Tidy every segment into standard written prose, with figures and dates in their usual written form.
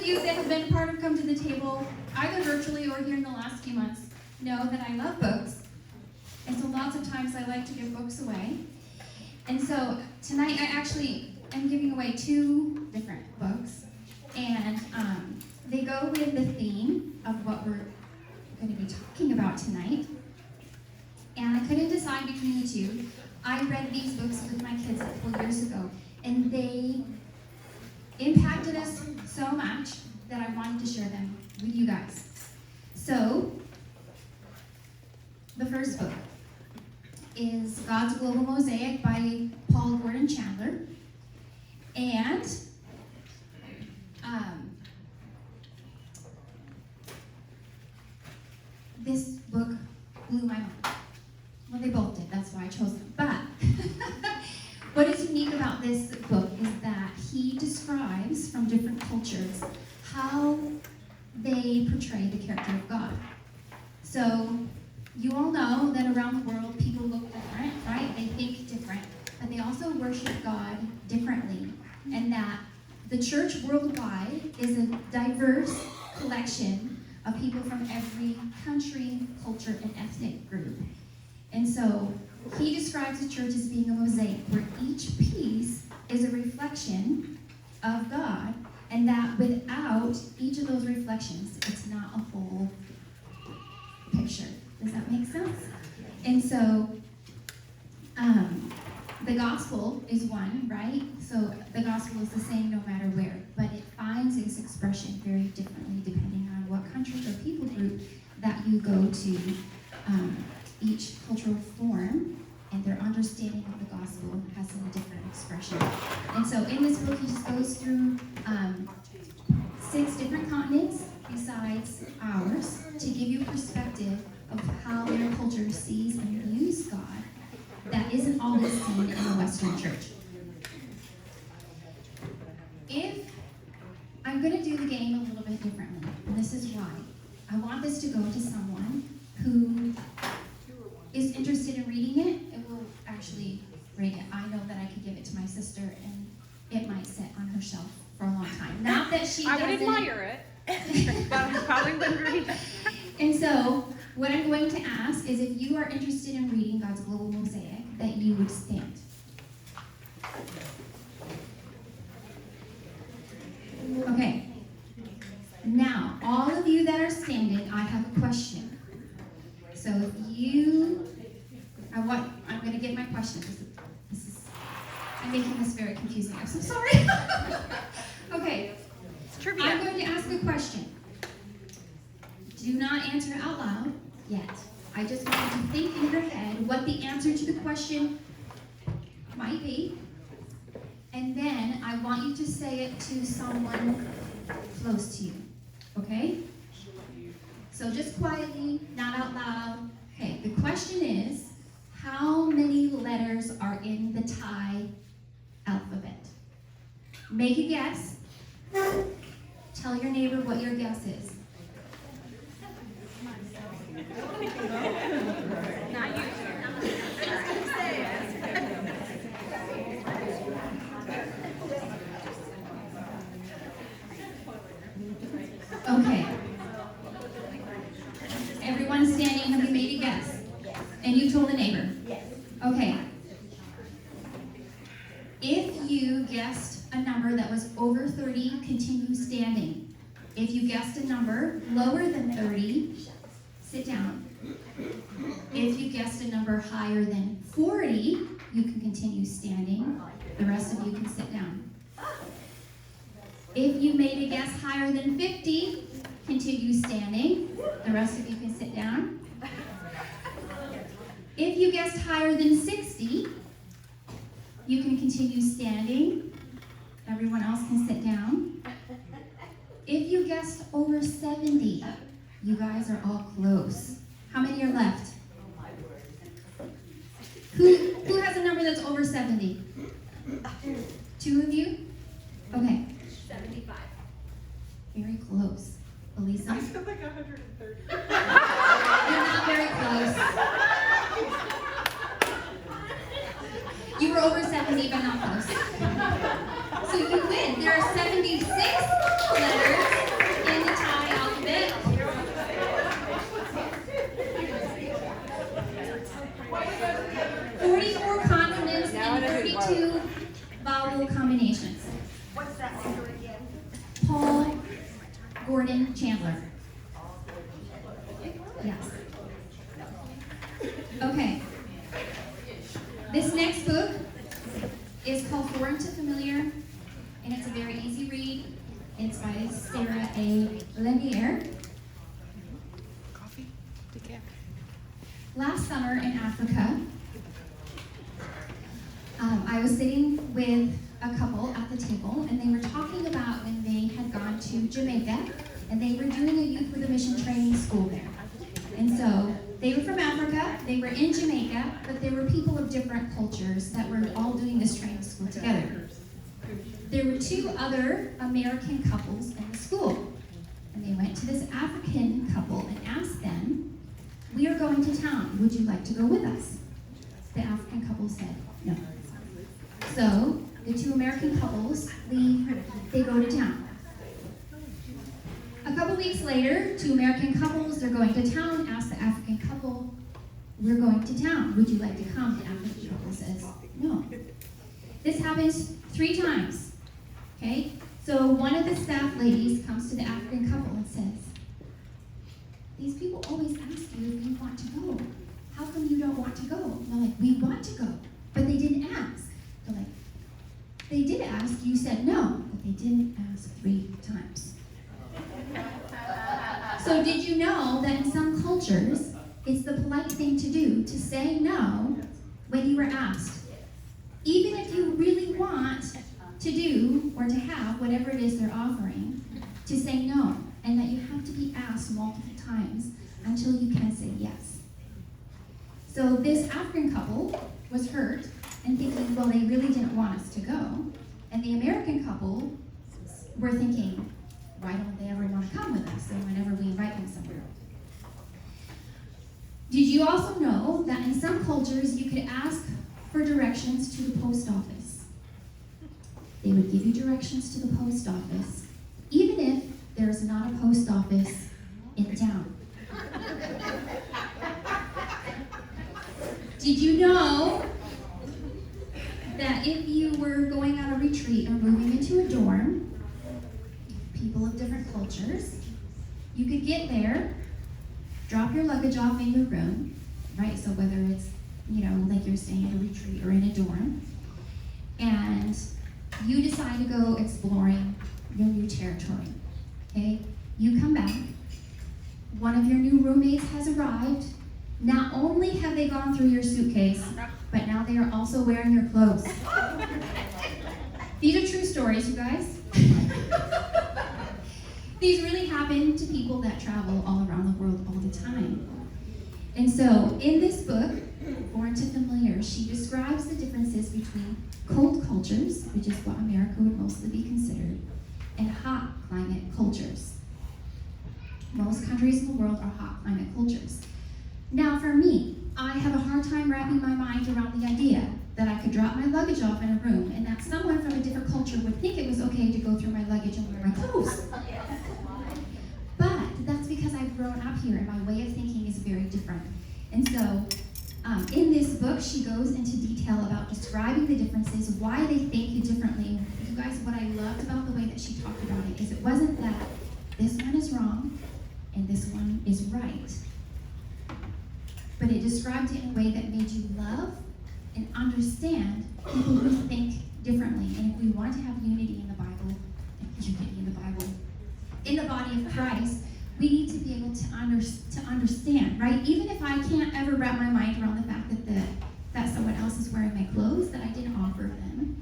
you that have been part of Come to the Table, either virtually or here in the last few months, know that I love books. And so lots of times I like to give books away. And so tonight I actually am giving away 2 different books. And they go with the theme of what we're going to be talking about tonight. And I couldn't decide between the 2. I read these books with my kids a couple years ago, and they impacted us so much that I wanted to share them with you guys. So, the first book is God's Global Mosaic by Paul Gordon Chandler. And this book blew my mind. Well, they both did, that's why I chose them. But what is unique about this book is that he describes from different cultures how they portray the character of God. So you all know that around the world people look different, right? They think different, but they also worship God differently. And that the church worldwide is a diverse collection of people from every country, culture, and ethnic group. And so he describes the church as being a mosaic where each piece is a reflection of God, and that without each of those reflections, it's not a whole picture. Does that make sense? And so the gospel is one, right? So the gospel is the same no matter where, but it finds its expression very differently depending on what country or people group that you go to. Each cultural form and their understanding of the gospel has a different expression. And so in this book, he just goes through 6 different continents besides ours to give you perspective of how their culture sees and views God that isn't always seen in the Western church. If I'm going to do the game a little bit differently, and this is why. I want this to go to someone who is interested in reading it and will actually read it. I know that I could give it to my sister and it might sit on her shelf for a long time. Not that she doesn't. I would admire it, but I probably wouldn't read it. And so, what I'm going to ask is if you are interested in reading God's Global Mosaic, that you would stand. Okay. Now, all of you that are standing, I have a question. So if I'm going to get my question. I'm making this very confusing. I'm so sorry. Okay. It's trivia. I'm going to ask a question. Do not answer out loud yet. I just want you to think in your head what the answer to the question might be. And then I want you to say it to someone close to you. Okay? So just quietly, not out loud. Okay, the question is, how many letters are in the Thai alphabet? Make a guess. Tell your neighbor what your guess is. Not you. Okay. Everyone standing, have you made a guess? And you told the neighbor? Yes. Okay. If you guessed a number that was over 30, continue standing. If you guessed a number lower than 30, sit down. If you guessed a number higher than 40, you can continue standing. The rest of you can sit down. If you made a guess higher than 50, continue standing. The rest of you can sit down. If you guessed higher than 60, you can continue standing. Everyone else can sit down. If you guessed over 70, you guys are all close. How many are left? Who has a number that's over 70? 2 of you? Okay. 75. Very close. Elisa? I feel like 130. You're not very close. You were over 70, but not close. So you win. There are 76 letters Gordon Chandler. Yes. Okay. This next book is called Foreign to Familiar, and it's a very easy read. It's by Sarah A. Lindale. Coffee? Decaf? Last summer in Africa, I was sitting with a couple at the table, and they were talking about when they had gone to Jamaica, and they were doing a youth with a mission training school there. And so they were from Africa, they were in Jamaica, but there were people of different cultures that were all doing this training school together. There were 2 other American couples in the school, and they went to this African couple and asked them, "We are going to town, would you like to go with us?" The African couple said no. So the 2 American couples leave, they go to town. A couple weeks later, 2 American couples, they're going to town, ask the African couple, "We're going to town, would you like to come?" The African couple says no. This happens 3 times, okay? So one of the staff ladies comes to the African couple and says, "These people always ask you if you want to go. How come you don't want to go?" And they're like, "We want to go, but they didn't ask." They're like, "They did ask, you said no, but they didn't ask 3 times." So did you know that in some cultures, it's the polite thing to do to say no when you were asked? Even if you really want to do or to have whatever it is they're offering, to say no, and that you have to be asked multiple times until you can say yes. So this African couple was hurt and thinking, well, they really didn't want us to go. And the American couple were thinking, why don't they ever want to come with us and whenever we invite them somewhere? Did you also know that in some cultures you could ask for directions to the post office? They would give you directions to the post office, even if there's not a post office in town. Did you know that if you were going on a retreat or moving into a dorm, people of different cultures, you could get there, drop your luggage off in your room, right? So whether it's, like you're staying at a retreat or in a dorm, and you decide to go exploring your new territory, okay? You come back, one of your new roommates has arrived. Not only have they gone through your suitcase, but now they are also wearing your clothes. These are true stories, you guys. These really happen to people that travel all around the world all the time. And so, in this book, Foreign to Familiar, she describes the differences between cold cultures, which is what America would mostly be considered, and hot climate cultures. Most countries in the world are hot climate cultures. Now, for me, I have a hard time wrapping my mind around the idea that I could drop my luggage off in a room and that someone from a different culture would think it was okay to go through my luggage and wear my clothes. But that's because I've grown up here and my way of thinking is very different. And so, in this book, she goes into detail about describing the differences, why they think differently. You guys, what I loved about the way that she talked about it is it wasn't that this one is wrong and this one is right. But it described it in a way that made you love and understand people who think differently. And if we want to have unity in the Bible, in the body of Christ, we need to be able to understand, right? Even if I can't ever wrap my mind around the fact that someone else is wearing my clothes that I didn't offer them,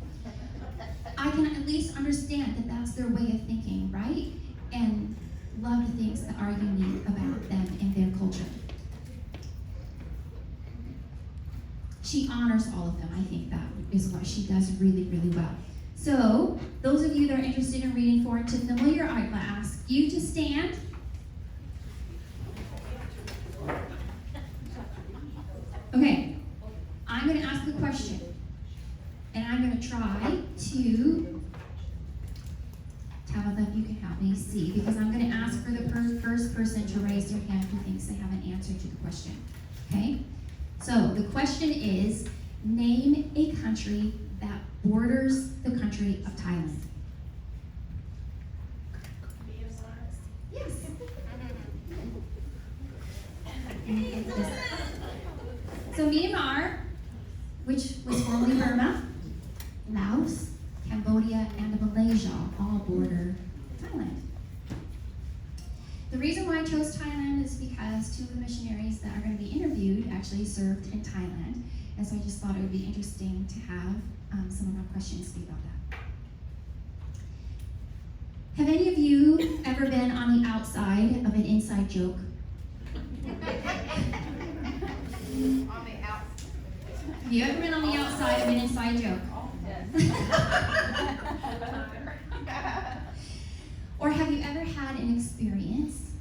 I can at least understand that that's their way of thinking, right? And love the things that are unique about them and their culture. She honors all of them. I think that is what she does really, really well. So, those of you that are interested in reading Foreign to Familiar, I'd ask you to stand. Okay, I'm going to ask a question, and I'm going to try to, Tabitha, if you can help me see, because I'm going to ask for the first person to raise their hand who thinks they have an answer to the question, okay? So the question is, name a country that borders the country of Thailand. So Myanmar, which was formerly Burma, Laos, Cambodia, and Malaysia all border Thailand. The reason why I chose Thailand is because two of the missionaries that are going to be interviewed actually served in Thailand, and so I just thought it would be interesting to have some of our questions be about that. Have any of you ever been on the outside of an inside joke? On the outside. Have you ever been on the outside of an inside joke? Or have you ever had an experience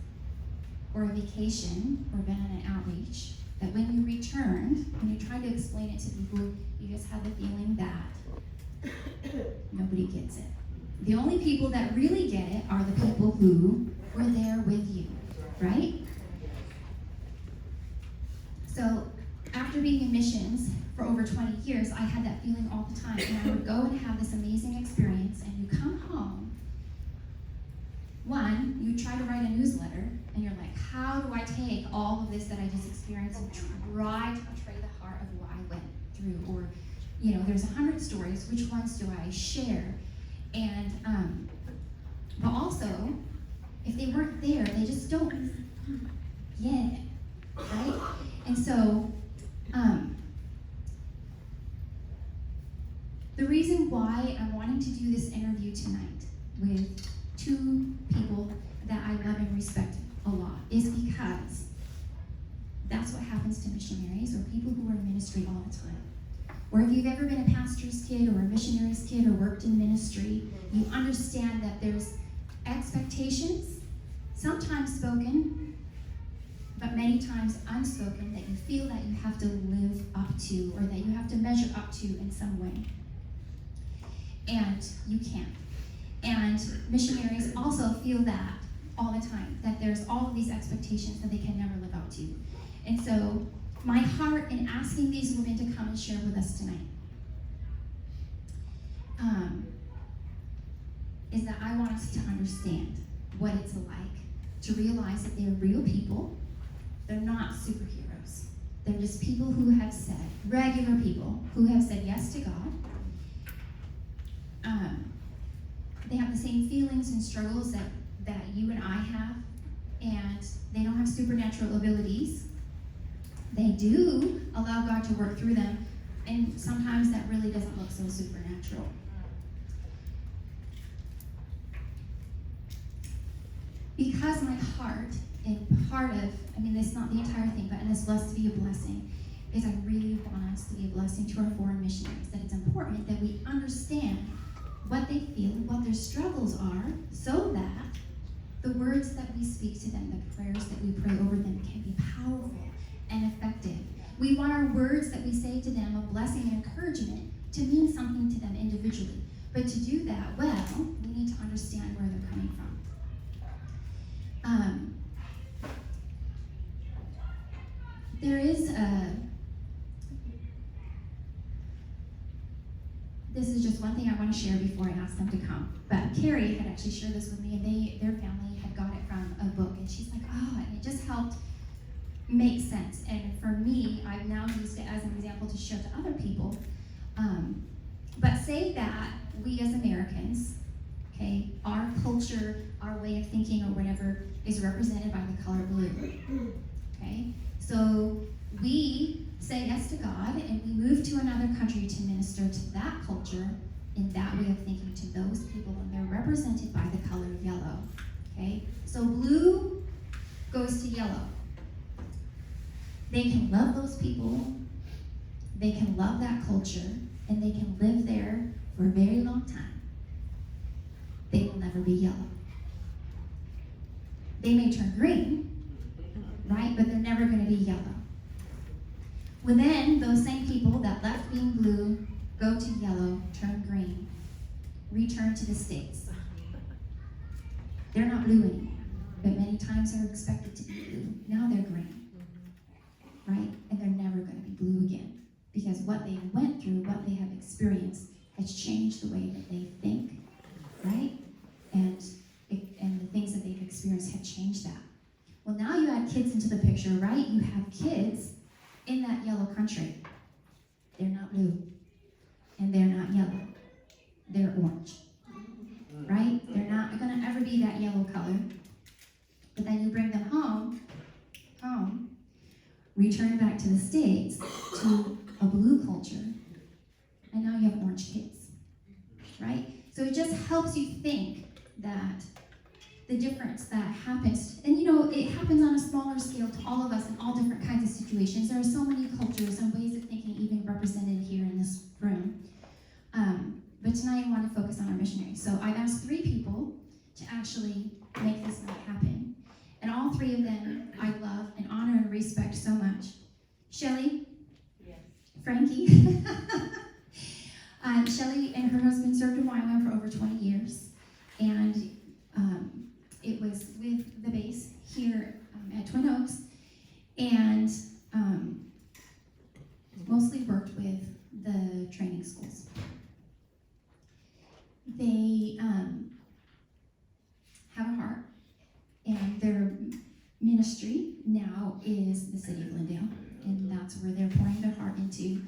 or a vacation or been on an outreach that when you returned, when you tried to explain it to people, you just had the feeling that nobody gets it? The only people that really get it are the people who were there with you, right? So after being in missions for over 20 years, I had that feeling all the time. And I would go and have this amazing experience, and you come home. One, you try to write a newsletter, and you're like, how do I take all of this that I just experienced and try to portray the heart of what I went through? Or, there's 100 stories. Which ones do I share? And, but also, if they weren't there, they just don't get it, right? And so, the reason why I'm wanting to do this interview tonight with two people that I love and respect a lot is because that's what happens to missionaries or people who are in ministry all the time. Or if you've ever been a pastor's kid or a missionary's kid or worked in ministry, you understand that there's expectations, sometimes spoken, but many times unspoken, that you feel that you have to live up to or that you have to measure up to in some way. And you can't. And missionaries also feel that all the time, that there's all of these expectations that they can never live up to. And so my heart in asking these women to come and share with us tonight is that I want us to understand what it's like to realize that they're real people. They're not superheroes. They're just people who have said, regular people who have said yes to God. They have the same feelings and struggles that you and I have, and they don't have supernatural abilities. They do allow God to work through them, and sometimes that really doesn't look so supernatural. Because my heart, and part of, it's not the entire thing, but and it's blessed to be a blessing, is I really want us to be a blessing to our foreign missionaries, that it's important that we understand what they feel, what their struggles are, so that the words that we speak to them, the prayers that we pray over them can be powerful and effective. We want our words that we say to them of blessing and encouragement to mean something to them individually. But to do that well, we need to understand where they're coming from. There is this is just one thing I want to share before I ask them to come. But Carrie had actually shared this with me, and their family had got it from a book, and she's like, oh, and it just helped make sense. And for me, I've now used it as an example to share to other people. But say that we as Americans, okay, our culture, our way of thinking or whatever is represented by the color blue, okay? So we say yes to God, and we move to another country to minister to that culture in that way of thinking to those people, and they're represented by the color yellow, okay? So blue goes to yellow. They can love those people, they can love that culture, and they can live there for a very long time. They will never be yellow. They may turn green, right? But they're never going to be yellow. Well, then those same people that left being blue, go to yellow, turn green, return to the States. They're not blue anymore, but many times they're expected to be blue. Now they're green, right? And they're never going to be blue again, because what they went through, what they have experienced, has changed the way that they think, right? And the things that they've experienced have changed that. Well, now you add kids into the picture, right? You have kids in that yellow country, they're not blue, and they're not yellow, they're orange, right? They're not going to ever be that yellow color. But then you bring them home, return back to the States, to a blue culture, and now you have orange kids, right? So it just helps you think that the difference that happens, and it happens on a smaller scale to all of us in all different kinds of situations. There are so many cultures and ways of thinking even represented here in this room. But tonight I want to focus on our missionaries. So I've asked 3 people to actually make this night happen. And all 3 of them I love and honor and respect so much. Shelly Franke. Shelly and her husband served in Wyoming for over 20 years. And it was with the base here at Twin Oaks. And mostly worked with the training schools. They have a heart, and their ministry now is the city of Lindale, and that's where they're pouring their heart into,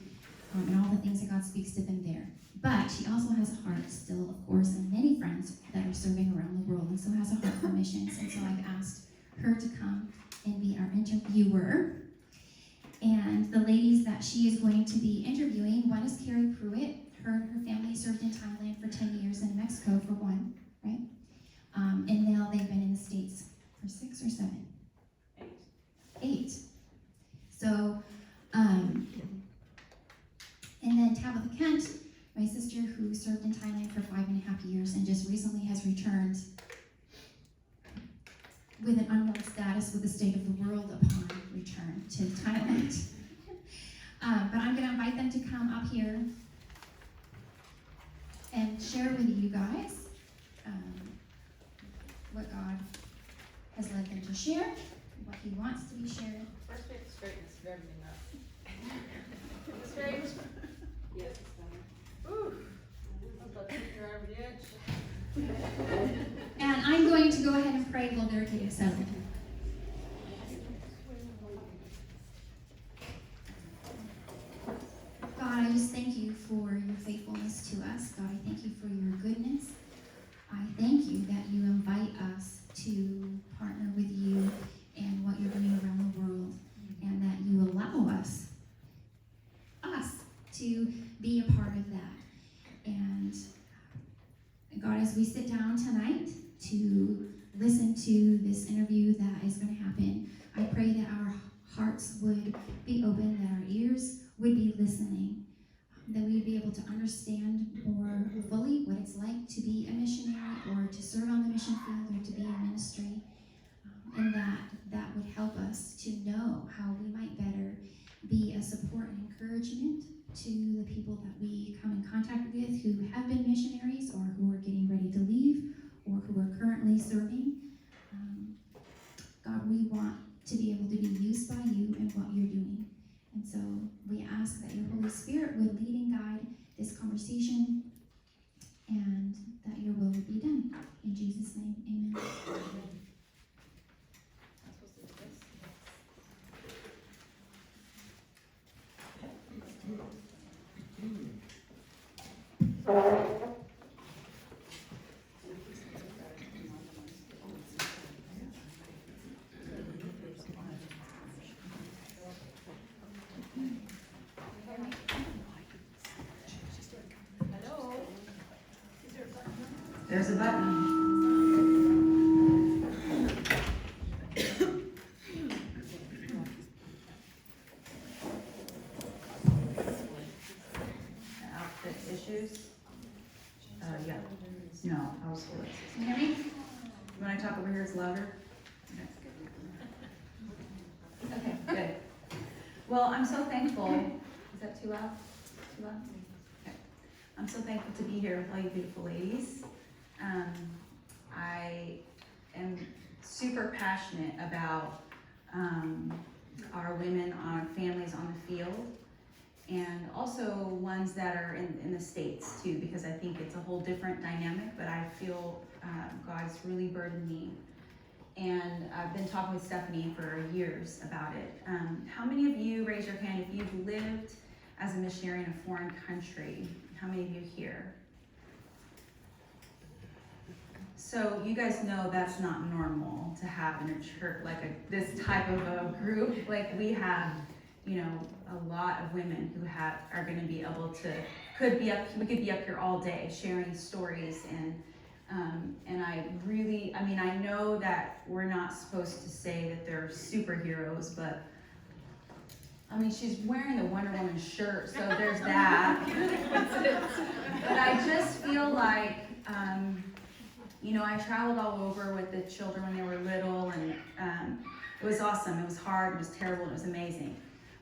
and all the things that God speaks to them there. But she also has a heart still, of course, and many friends that are serving around the world, and so has a heart for missions. And so I've asked her to come and be our interviewer. And the ladies that she is going to be interviewing, one is Carrie Pruitt. Her and her family served in Thailand for 10 years, and Mexico for 1, right? And now they've been in the States for 6 or 7? 8. So, and then Tabitha Kent, my sister, who served in Thailand for 5.5 years and just recently has returned with an unknown status with the state of the world upon return to Thailand. But I'm going to invite them to come up here and share with you guys what God has led them to share, what He wants to be shared. First we have to straighten this everything up. Straight? Yes, it's better. Ooh. I'm about to take her over the edge. And I'm going to go ahead and pray while they're getting settled. God, I just thank you for your faithfulness to us. God, I thank you for your goodness. I thank you that you invite us to partner with you and what you're doing around the world, and that you allow us to be a part of that. And God, as we sit down tonight to listen to this interview that is going to happen, I pray that our hearts would be open, that our ears would be listening, that we would be able to understand more fully what it's like to be a missionary or to serve on the mission field or to be in ministry, and that would help us to know how we might better be a support and encouragement to the people that we come in contact with who have been missionaries or who are getting ready to leave or who are currently serving. God, we want to be able to be used by you in what you're doing. And so we ask that your Holy Spirit would lead and guide this conversation, and that your will would be done. In Jesus' name, amen. There's a button. Outfit issues? Yeah. No, household. Can you hear me? When I talk over here, it's louder? Okay. Good. Well, I'm so thankful. Is that too loud? Too loud? Okay. I'm so thankful to be here with all you beautiful ladies. I am super passionate about our women, our families on the field, and also ones that are in the States too, because I think it's a whole different dynamic, but I feel God's really burdened me. and I've been talking with Stephanie for years about it. How many of you, raise your hand, if you've lived as a missionary in a foreign country? How many of you here? So you guys know that's not normal to have in a church, like this type of a group. Like we have, you know, a lot of women who are going to be able to, we could be up here all day sharing stories, and I know that we're not supposed to say that they're superheroes, but I mean, she's wearing the Wonder Woman shirt, so there's that. But I just feel like, you know, I traveled all over with the children when they were little, and it was awesome. It was hard, it was terrible, it was amazing.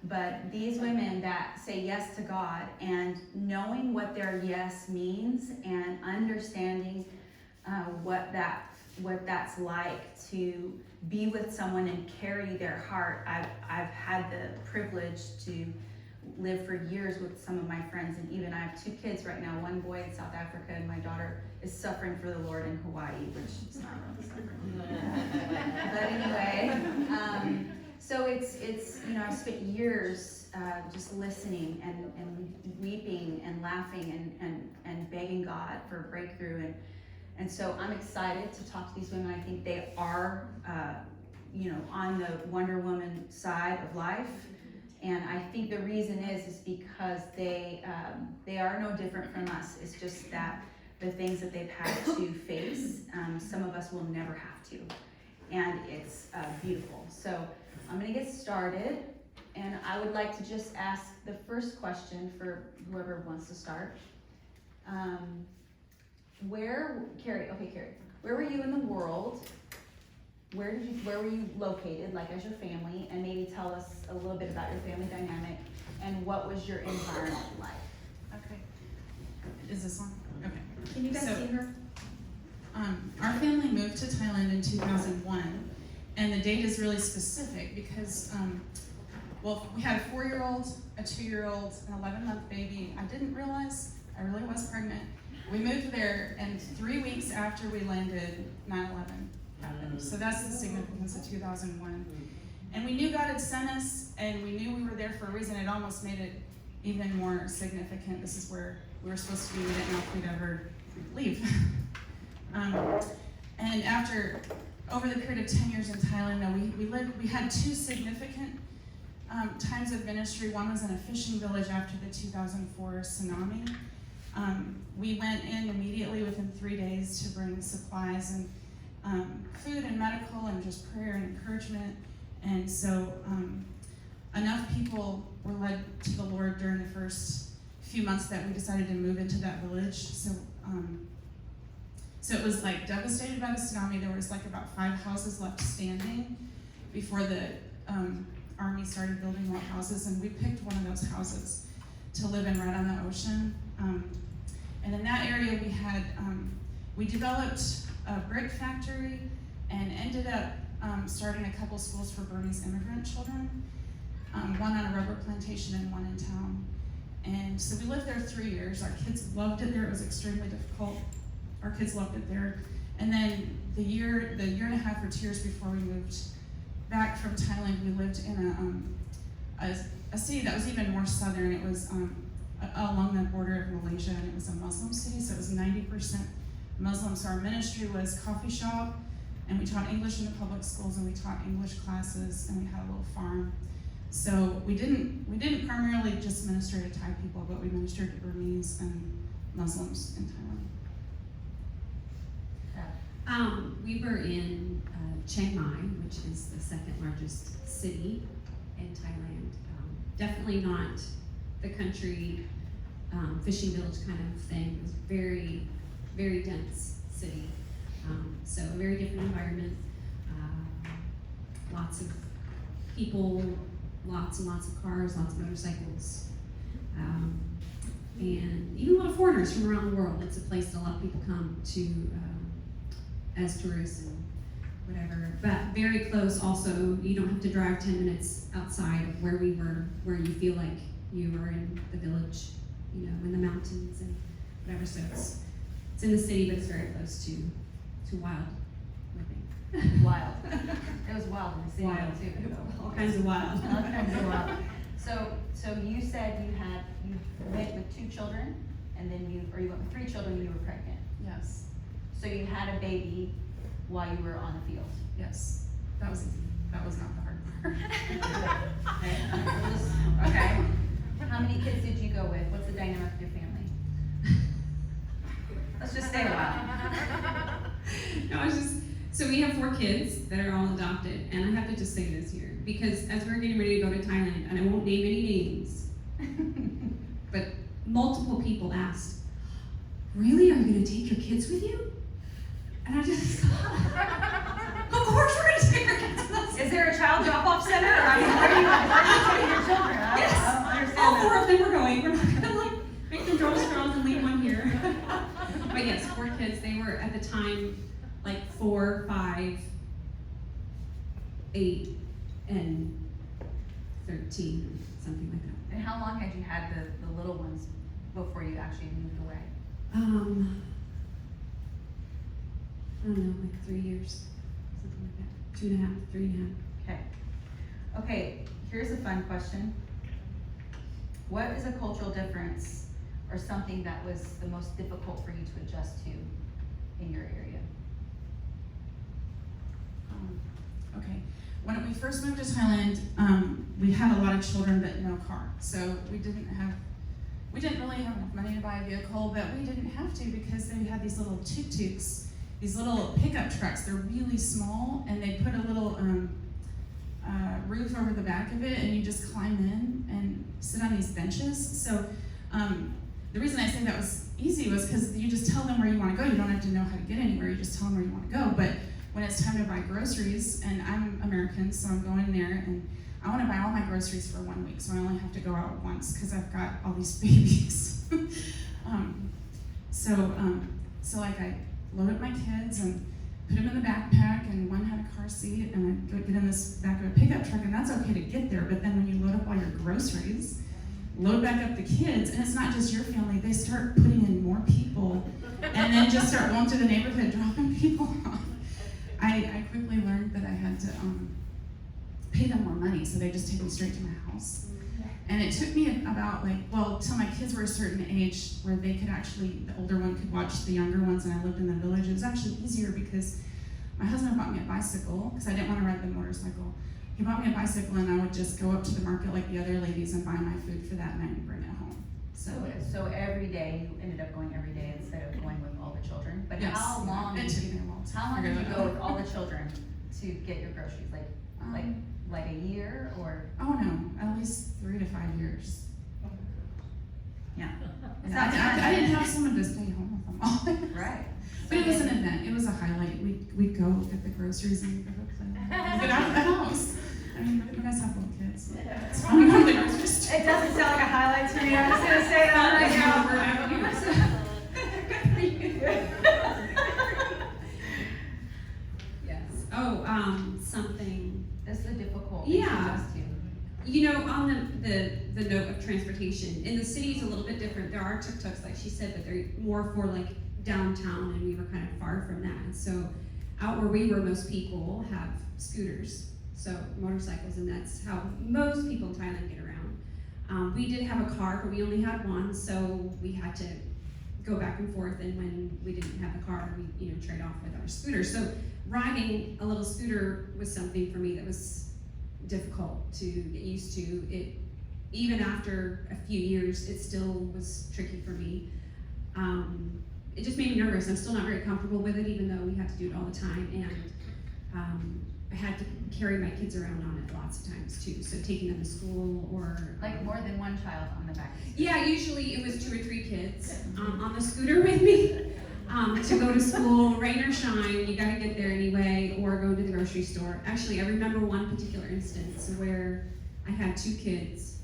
But these women that say yes to God, and knowing what their yes means, and understanding what that's like to be with someone and carry their heart. I've had the privilege to live for years with some of my friends, and even I have 2 kids right now, one boy in South Africa, and my daughter is suffering for the Lord in Hawaii, which is not really suffering. But anyway, so it's you know, I've spent years just listening and weeping and laughing and begging God for a breakthrough, and so I'm excited to talk to these women. I think they are you know, on the Wonder Woman side of life. And I think the reason is because they are no different from us. It's just that the things that they've had to face, some of us will never have to. And it's beautiful. So I'm gonna get started, and I would like to just ask the first question for whoever wants to start. Carrie, where were you in the world? Where were you located, like as your family, and maybe tell us a little bit about your family dynamic, and what was your environment like? Okay. Is this on? Okay. Can you guys see her? Our family moved to Thailand in 2001, and the date is really specific because, well, we had a 4-year-old, a 2-year-old, an 11-month baby. I didn't realize I really was pregnant. We moved there, and 3 weeks after we landed, 9/11 happened. So that's the significance of 2001. And we knew God had sent us, and we knew we were there for a reason. It almost made it even more significant. This is where we were supposed to be. We didn't know if we'd ever leave. And after, over the period of 10 years in Thailand, we had 2 significant times of ministry. One was in a fishing village after the 2004 tsunami. We went in immediately within 3 days to bring supplies and food and medical and just prayer and encouragement. And so enough people were led to the Lord during the first few months that we decided to move into that village. So it was like devastated by the tsunami. There was like about 5 houses left standing before the army started building more houses, and we picked one of those houses to live in right on the ocean. And in that area we developed a brick factory and ended up starting a couple schools for Burmese immigrant children, one on a rubber plantation and one in town. And so we lived there 3 years. Our kids loved it there. It was extremely difficult. Our kids loved it there. And then the year and a half or 2 years before we moved back from Thailand, we lived in a city that was even more southern. It was along the border of Malaysia, and it was a Muslim city, so it was 90% Muslim. So our ministry was coffee shop, and we taught English in the public schools, and we taught English classes, and we had a little farm. So we didn't primarily just minister to Thai people, but we ministered to Burmese and Muslims in Thailand. We were in Chiang Mai, which is the 2nd largest city in Thailand. Definitely not the country fishing village kind of thing. It was very, very dense city. So a very different environment. Lots of people, lots and lots of cars, lots of motorcycles. And even a lot of foreigners from around the world. It's a place that a lot of people come to as tourists and whatever. But very close also. You don't have to drive 10 minutes outside of where we were, where you feel like you were in the village, you know, in the mountains and whatever. So it's in the city, but it's very close to wild living. Wild. It was wild in the city Wild. too. All kinds of wild. All kinds of wild. So you said you went with 2 children, and then you went with 3 children and you were pregnant. Yes, So you had a baby while you were on the field. yes. That was easy. That was not the hard part. Okay. How many kids did you go with? What's the dynamic of your family? Let's just stay a while. No, it's just, so we have 4 kids that are all adopted, and I have to just say this here, because as we're getting ready to go to Thailand, and I won't name any names, but multiple people asked, really, are you gonna take your kids with you? And I just thought, of course we're gonna take our kids with us. Is there a child drop-off center? I mean, where are you taking your children? Yes, I don't understand all that. 4 of them were going. We're not gonna like make them draw straws and leave one here. But yes, 4 kids. They were at the time like 4, 5, 8, and 13, something like that. And how long had you had the little ones before you actually moved away? I don't know, like 3 years, something like that. 2.5, 3.5. Okay. Okay, here's a fun question. What is a cultural difference or something that was the most difficult for you to adjust to in your area? Okay, when we first moved to Thailand, we had a lot of children but no car. So we didn't really have enough money to buy a vehicle, but we didn't have to because they had these little tuk-tuks, these little pickup trucks. They're really small, and they put a little roof over the back of it, and you just climb in and sit on these benches. So the reason I say that was easy was because you just tell them where you want to go. You don't have to know how to get anywhere. You just tell them where you want to go. But when it's time to buy groceries, and I'm American, so I'm going there, and I want to buy all my groceries for 1 week, so I only have to go out once because I've got all these babies. So like I load up my kids and put them in the backpack, and one had a car seat, and I go get in this back of a pickup truck, and that's okay to get there. But then when you load up all your groceries, load back up the kids, and it's not just your family. They start putting in more people, and then just start going through the neighborhood dropping people off. I quickly learned that I had to pay them more money, so they just take me straight to my house. And it took me about till my kids were a certain age where they could actually, the older one could watch the younger ones, and I lived in the village. It was actually easier because my husband bought me a bicycle because I didn't want to ride the motorcycle. He bought me a bicycle, and I would just go up to the market like the other ladies and buy my food for that night and bring it home. So every day, you ended up going every day instead of going with all the children? But Yes. how long It took me a long time how long to did figure you that go out. with all the children to get your groceries? Like a year or? Oh no, at least 3 to 5 years. Yeah. It's Yeah, not I didn't have someone to stay home with them all. Right. But it was an event. It was a highlight. We'd go get the groceries and we'd go play. Get out of the house. I mean, you guys have little kids. It's fun to go to the grocery store. It doesn't sound like a highlight to me. I'm just gonna say that right now. Yes. Something. That's the difficult Yeah. thing to adjust to. You know, on the note of transportation, in the city it's a little bit different. There are tuk-tuks, like she said, but they're more for like downtown, and we were kind of far from that. And so out where we were, most people have scooters, so motorcycles, and that's how most people in Thailand get around. We did have a car, but we only had one, so we had to go back and forth, and when we didn't have a car, we trade off with our scooter. So riding a little scooter was something for me that was difficult to get used to. It, even after a few years, it still was tricky for me. It just made me nervous. I'm still not very comfortable with it, even though we had to do it all the time. And I had to carry my kids around on it lots of times too. So taking them to school or Like more than one child on the back. yeah, usually it was 2 or 3 kids on the scooter with me to go to school, rain or shine. You got to get there anyway, or go to the grocery store. Actually, I remember one particular instance where I had 2 kids.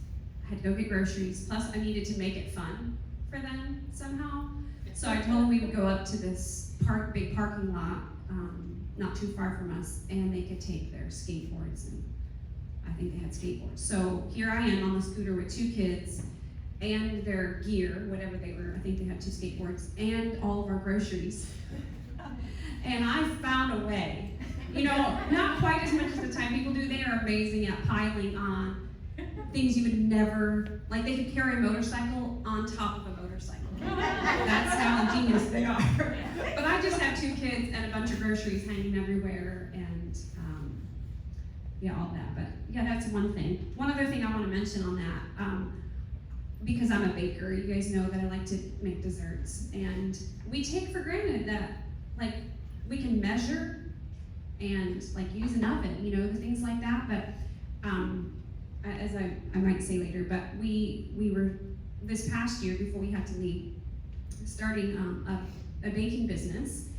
I had to go get groceries. Plus, I needed to make it fun for them somehow. So I told them we would go up to this big parking lot, not too far from us, and they could take their skateboards, and I think they had skateboards. So here I am on the scooter with 2 kids and their gear, whatever they were. I think they had 2 skateboards and all of our groceries. And I found a way. You know, not quite as much as the Thai people do. They are amazing at piling on things you would never, like they could carry a motorcycle on top of a motorcycle. That's how ingenious they are. But I just have 2 kids and a bunch of groceries hanging everywhere, and yeah, all that. But yeah, that's one thing. One other thing I want to mention on that, because I'm a baker, you guys know that I like to make desserts, and we take for granted that like we can measure and like use an oven, you know, things like that. But as I might say later, but we were this past year before we had to leave, starting a baking business,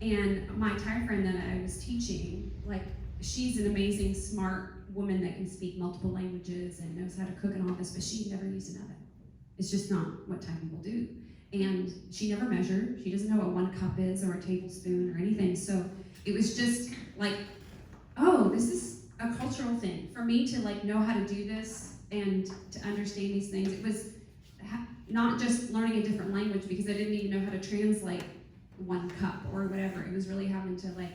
and my Thai friend that I was teaching, like she's an amazing, smart woman that can speak multiple languages and knows how to cook and all this, but she never used an oven. It's just not what Thai people do. And she never measured. She doesn't know what 1 cup is or a tablespoon or anything. So it was just like, oh, this is a cultural thing. For me to like know how to do this and to understand these things, it was not just learning a different language because I didn't even know how to translate 1 cup or whatever. It was really having to like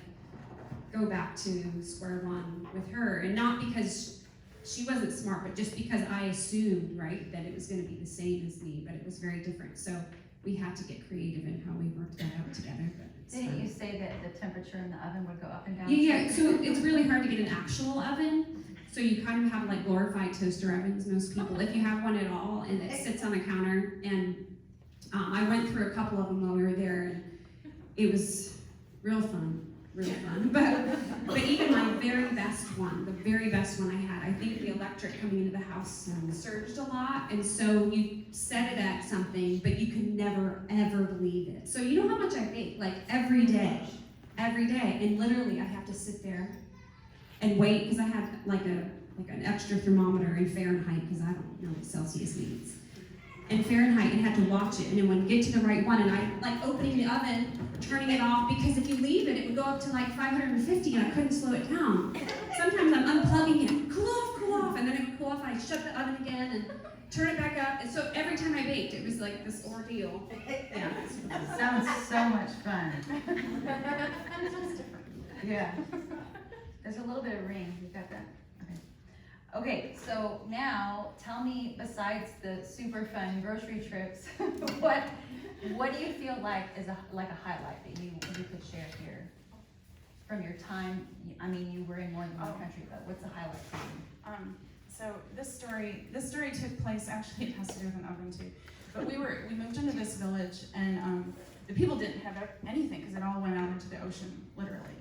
go back to square one with her, and not because she wasn't smart, but just because I assumed, right, that it was going to be the same as me, but it was very different. So we had to get creative in how we worked that out together. But Didn't you say that the temperature in the oven would go up and down? Yeah, so it's really hard to get an actual oven. So you kind of have like glorified toaster ovens, most people, if you have one at all, and it sits on a counter. And I went through a couple of them while we were there, and it was real fun. But even my very best one, the very best one I had, I think the electric coming into the house surged a lot, and so you set it at something, but you could never ever believe it. So you know how much I bake, like every day, and literally I have to sit there and wait because I have like an extra thermometer in Fahrenheit because I don't know what Celsius means. In Fahrenheit, and had to watch it, and then when you get to the right one, and I like opening the oven, turning it off, because if you leave it, it would go up to like 550, and I couldn't slow it down. Sometimes I'm unplugging it, cool off, and then it would cool off, and I shut the oven again, and turn it back up, and so every time I baked, it was like this ordeal. Yeah. That sounds so much fun. Yeah. There's a little bit of ring, you got that? Okay, so now tell me, besides the super fun grocery trips, what do you feel like is a highlight that you could share here from your time? I mean, you were in more than one country, but what's the highlight for you? So this story took place, actually it has to do with an oven too, but we moved into this village, and the people didn't have anything because it all went out into the ocean, literally.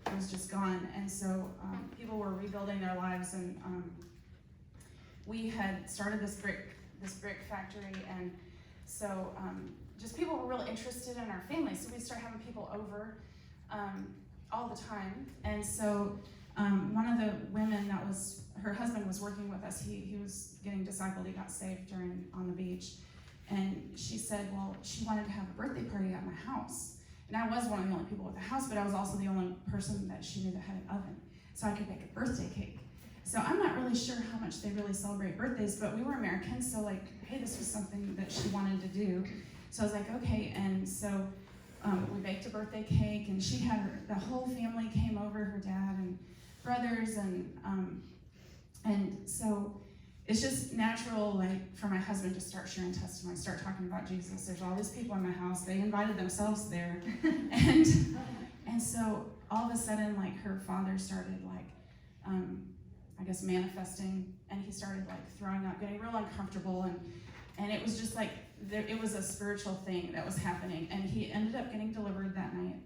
It was just gone, and so people were rebuilding their lives, and we had started this brick factory, and so just people were really interested in our family, so we'd start having people over all the time. And so one of the women her husband was working with us, he was getting discipled, he got saved on the beach, and she said, well, she wanted to have a birthday party at my house. And I was one of the only people at the house, but I was also the only person that she knew that had an oven. So I could bake a birthday cake. So I'm not really sure how much they really celebrate birthdays, but we were Americans, so like, hey, this was something that she wanted to do. So I was like, okay, and so we baked a birthday cake, and she had the whole family came over, her dad and brothers, and so it's just natural, like, for my husband to start sharing testimony, start talking about Jesus. There's all these people in my house. They invited themselves there. and so all of a sudden, like, her father started, like, I guess manifesting, and he started, like, throwing up, getting real uncomfortable, and it was just like, it was a spiritual thing that was happening, and he ended up getting delivered that night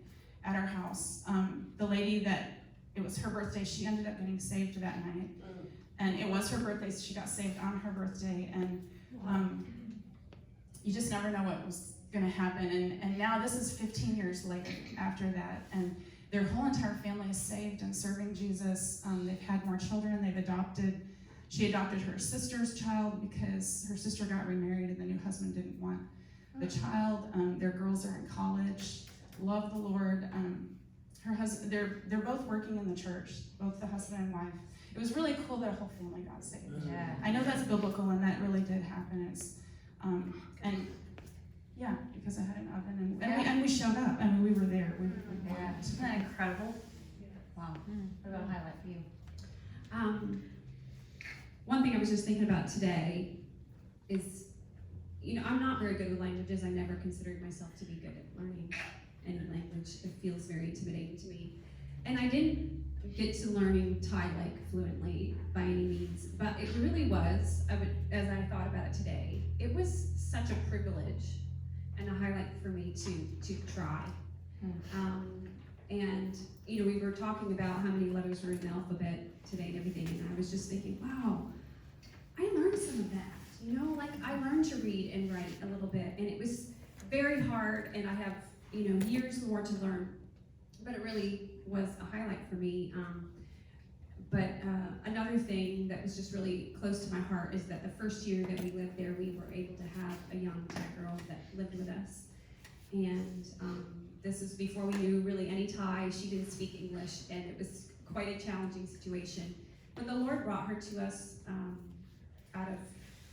at our house. The lady that, it was her birthday, she ended up getting saved that night. And it was her birthday, so she got saved on her birthday, and you just never know what was gonna happen. And now this is 15 years later after that, and their whole entire family is saved and serving Jesus. They've had more children, she adopted her sister's child because her sister got remarried and the new husband didn't want the child. Their girls are in college, love the Lord. Her husband, they're both working in the church, both the husband and wife. It was really cool that a whole family got saved. Yeah. I know that's biblical, and that really did happen. It's, and yeah, because I had an oven, and we showed up. I mean, we were there. Yeah. Isn't that incredible? Wow. What about a highlight for you? One thing I was just thinking about today is, I'm not very good with languages. I never considered myself to be good at learning any language. It feels very intimidating to me. And I didn't get to learning Thai fluently by any means, but it really was, as I thought about it today, it was such a privilege and a highlight for me to try. And we were talking about how many letters were in the alphabet today and everything, and I was just thinking, wow, I learned some of that. I learned to read and write a little bit, and it was very hard, and I have years more to learn, but it really was a highlight for me. But another thing that was just really close to my heart is that the first year that we lived there, we were able to have a young Thai girl that lived with us. And this is before we knew really any Thai. She didn't speak English, and it was quite a challenging situation. But the Lord brought her to us out of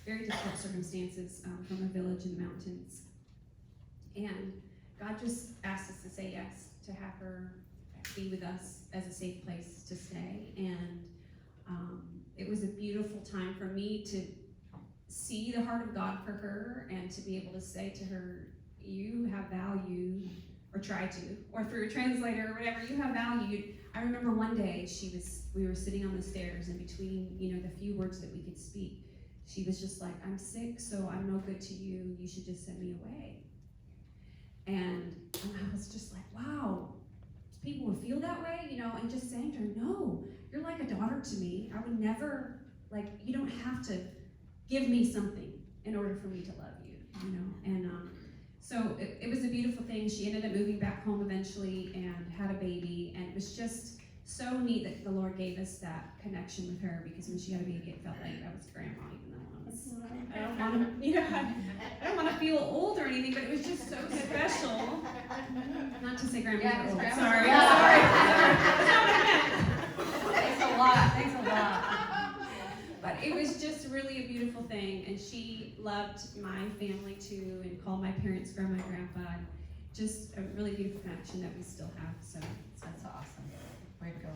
very difficult circumstances from a village in the mountains. And God just asked us to say yes, to have her be with us as a safe place to stay. And it was a beautiful time for me to see the heart of God for her and to be able to say to her, you have value, or try to, or through a translator or whatever, you have value. I remember one day we were sitting on the stairs, and between the few words that we could speak, she was just like, I'm sick, so I'm no good to you. You should just send me away. And I was just like, wow, people would feel that way, and just saying to her, no, you're like a daughter to me. I would never, you don't have to give me something in order for me to love you, And so it was a beautiful thing. She ended up moving back home eventually and had a baby, and it was just so neat that the Lord gave us that connection with her, because when she had a baby, it felt like I was grandma, even though I don't want to, I don't want to feel old or anything, but it was just so special. Not to say grandma's old. Grandma's Sorry. old. Sorry. Thanks a lot. But it was just really a beautiful thing, and she loved my family too, and called my parents grandma and grandpa. Just a really beautiful connection that we still have. So That's awesome. Way to go.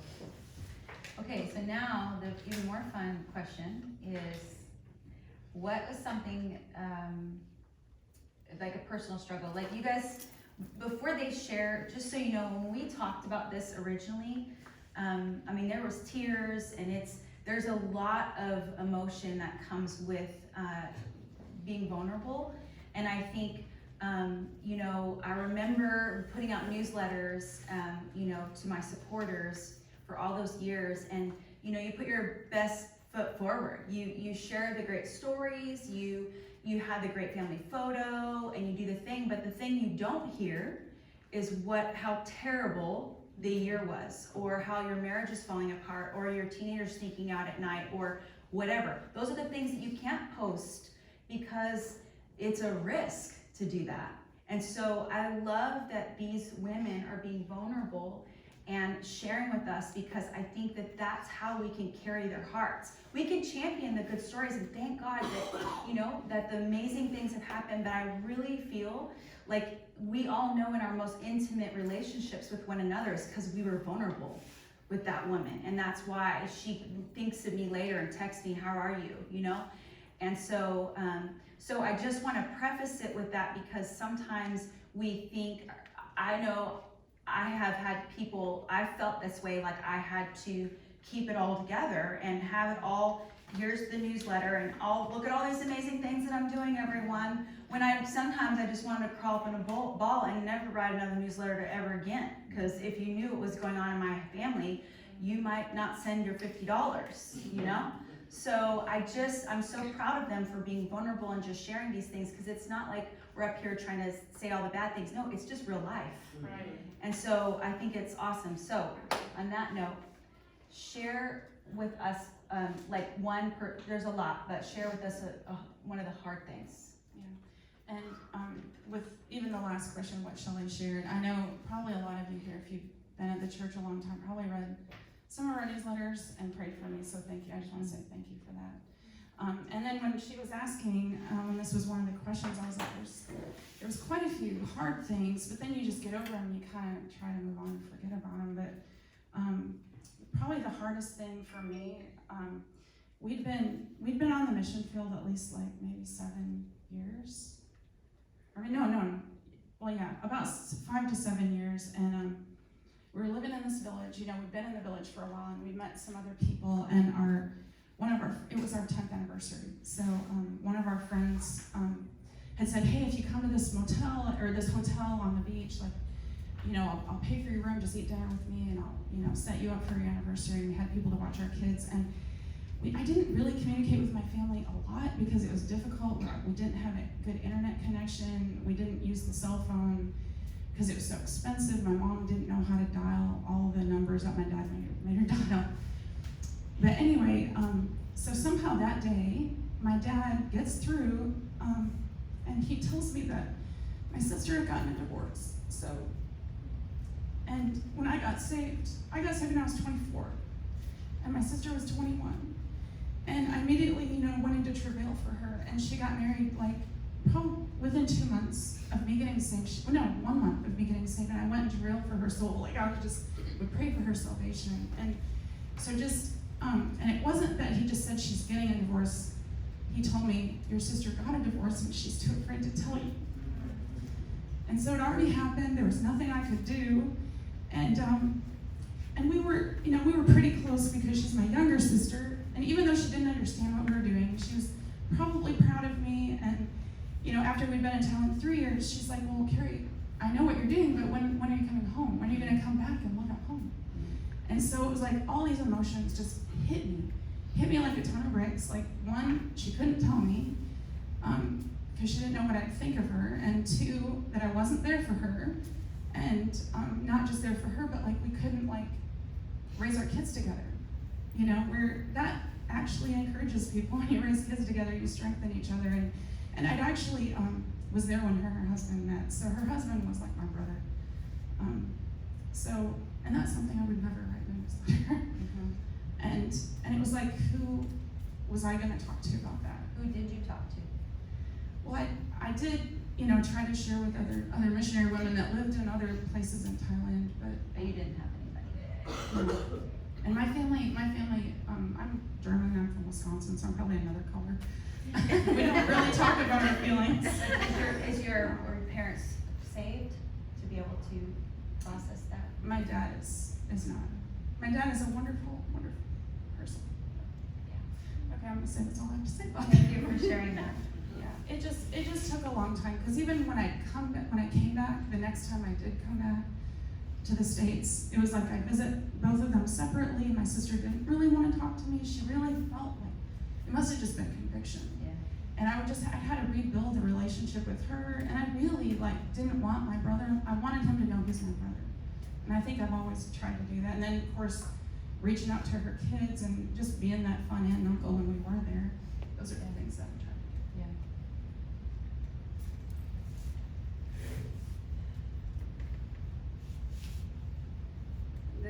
Okay, so now the even more fun question is, what was something like a personal struggle? Like you guys, before they share, just so you know, when we talked about this originally, there was tears, and there's a lot of emotion that comes with being vulnerable. And I think, I remember putting out newsletters, to my supporters for all those years. And, you put your best foot forward. You share the great stories, you have the great family photo, and you do the thing. But the thing you don't hear is how terrible the year was, or how your marriage is falling apart, or your teenager sneaking out at night, or whatever. Those are the things that you can't post because it's a risk to do that. And so I love that these women are being vulnerable and sharing with us, because I think that that's how we can carry their hearts. We can champion the good stories, and thank God that, that the amazing things have happened, but I really feel like we all know in our most intimate relationships with one another is because we were vulnerable with that woman. And that's why she thinks of me later and texts me, how are you, And so, so I just want to preface it with that, because sometimes we think, I know I have had people, I felt this way, like I had to keep it all together and have it all, here's the newsletter, and look at all these amazing things that I'm doing, everyone. When sometimes I just wanted to crawl up in a ball and never write another newsletter ever again. Because if you knew what was going on in my family, you might not send your $50, So I'm so proud of them for being vulnerable and just sharing these things, because it's not like we're up here trying to say all the bad things. No, it's just real life. Right. And so I think it's awesome. So on that note, share with us, there's a lot, but share with us one of the hard things. Yeah. And with even the last question, what Shelly shared, I know probably a lot of you here, if you've been at the church a long time, probably read some of our newsletters and prayed for me, so thank you. I just want to say thank you for that. And then when she was asking, when this was one of the questions, I was like, there was quite a few hard things, but then you just get over them and you kind of try to move on and forget about them. But probably the hardest thing for me. We'd been on the mission field at least like maybe 7 years. I mean, no. Well, yeah, about 5 to 7 years, and we were living in this village. You know, we've been in the village for a while, and we met some other people, and it was our 10th anniversary. So one of our friends had said, hey, if you come to this motel or this hotel on the beach, like, you know, I'll pay for your room, just eat dinner with me, and I'll, you know, set you up for your anniversary. And we had people to watch our kids, and I didn't really communicate with my family a lot because it was difficult. We didn't have a good internet connection. We didn't use the cell phone because it was so expensive. My mom didn't know how to dial all the numbers that my dad made her dial. But anyway, so somehow that day, my dad gets through, and he tells me that my sister had gotten a divorce. And when I got saved when I was 24, and my sister was 21. And I immediately, you know, went into travail for her, and she got married like probably within 2 months of me getting saved. 1 month of me getting saved, and I went into travail for her soul. Like I would pray for her salvation, and so just, and it wasn't that he just said she's getting a divorce. He told me your sister got a divorce, and she's too afraid to tell you. And so it already happened. There was nothing I could do, and we were pretty close because she's my younger sister. And even though she didn't understand what we were doing, she was probably proud of me. And, you know, after we'd been in Thailand 3 years, she's like, well, Carrie, I know what you're doing, but when are you coming home? When are you going to come back and live at home? And so it was like all these emotions just hit me like a ton of bricks. Like, 1, she couldn't tell me because she didn't know what I'd think of her. And 2, that I wasn't there for her. And not just there for her, but like we couldn't like raise our kids together. You know, that actually encourages people. When you raise kids together, you strengthen each other. And I'd actually was there when her and her husband met. So her husband was like my brother. And that's something I would never write in a newsletter. Mm-hmm. And it was like, who was I going to talk to about that? Who did you talk to? Well, I did, you know, try to share with other missionary women that lived in other places in Thailand, but You didn't have anybody. And my family, I'm German, I'm from Wisconsin, so I'm probably another color. We don't really talk about our feelings. Is your parents saved to be able to process that? My dad is not. My dad is a wonderful, wonderful person. Yeah. Okay, I'm gonna say that's all I have to say about Thank you for sharing that. Yeah, it just took a long time, because even when I came back, the next time I did come back to the States, it was like I visit both of them separately. My sister didn't really want to talk to me. She really felt like it must have just been conviction. Yeah. And I had to rebuild the relationship with her, and I really didn't want my brother. I wanted him to know he's my brother. And I think I've always tried to do that. And then of course, reaching out to her kids and just being that fun aunt and uncle when we were there. Those are the things that we tried to do. Yeah.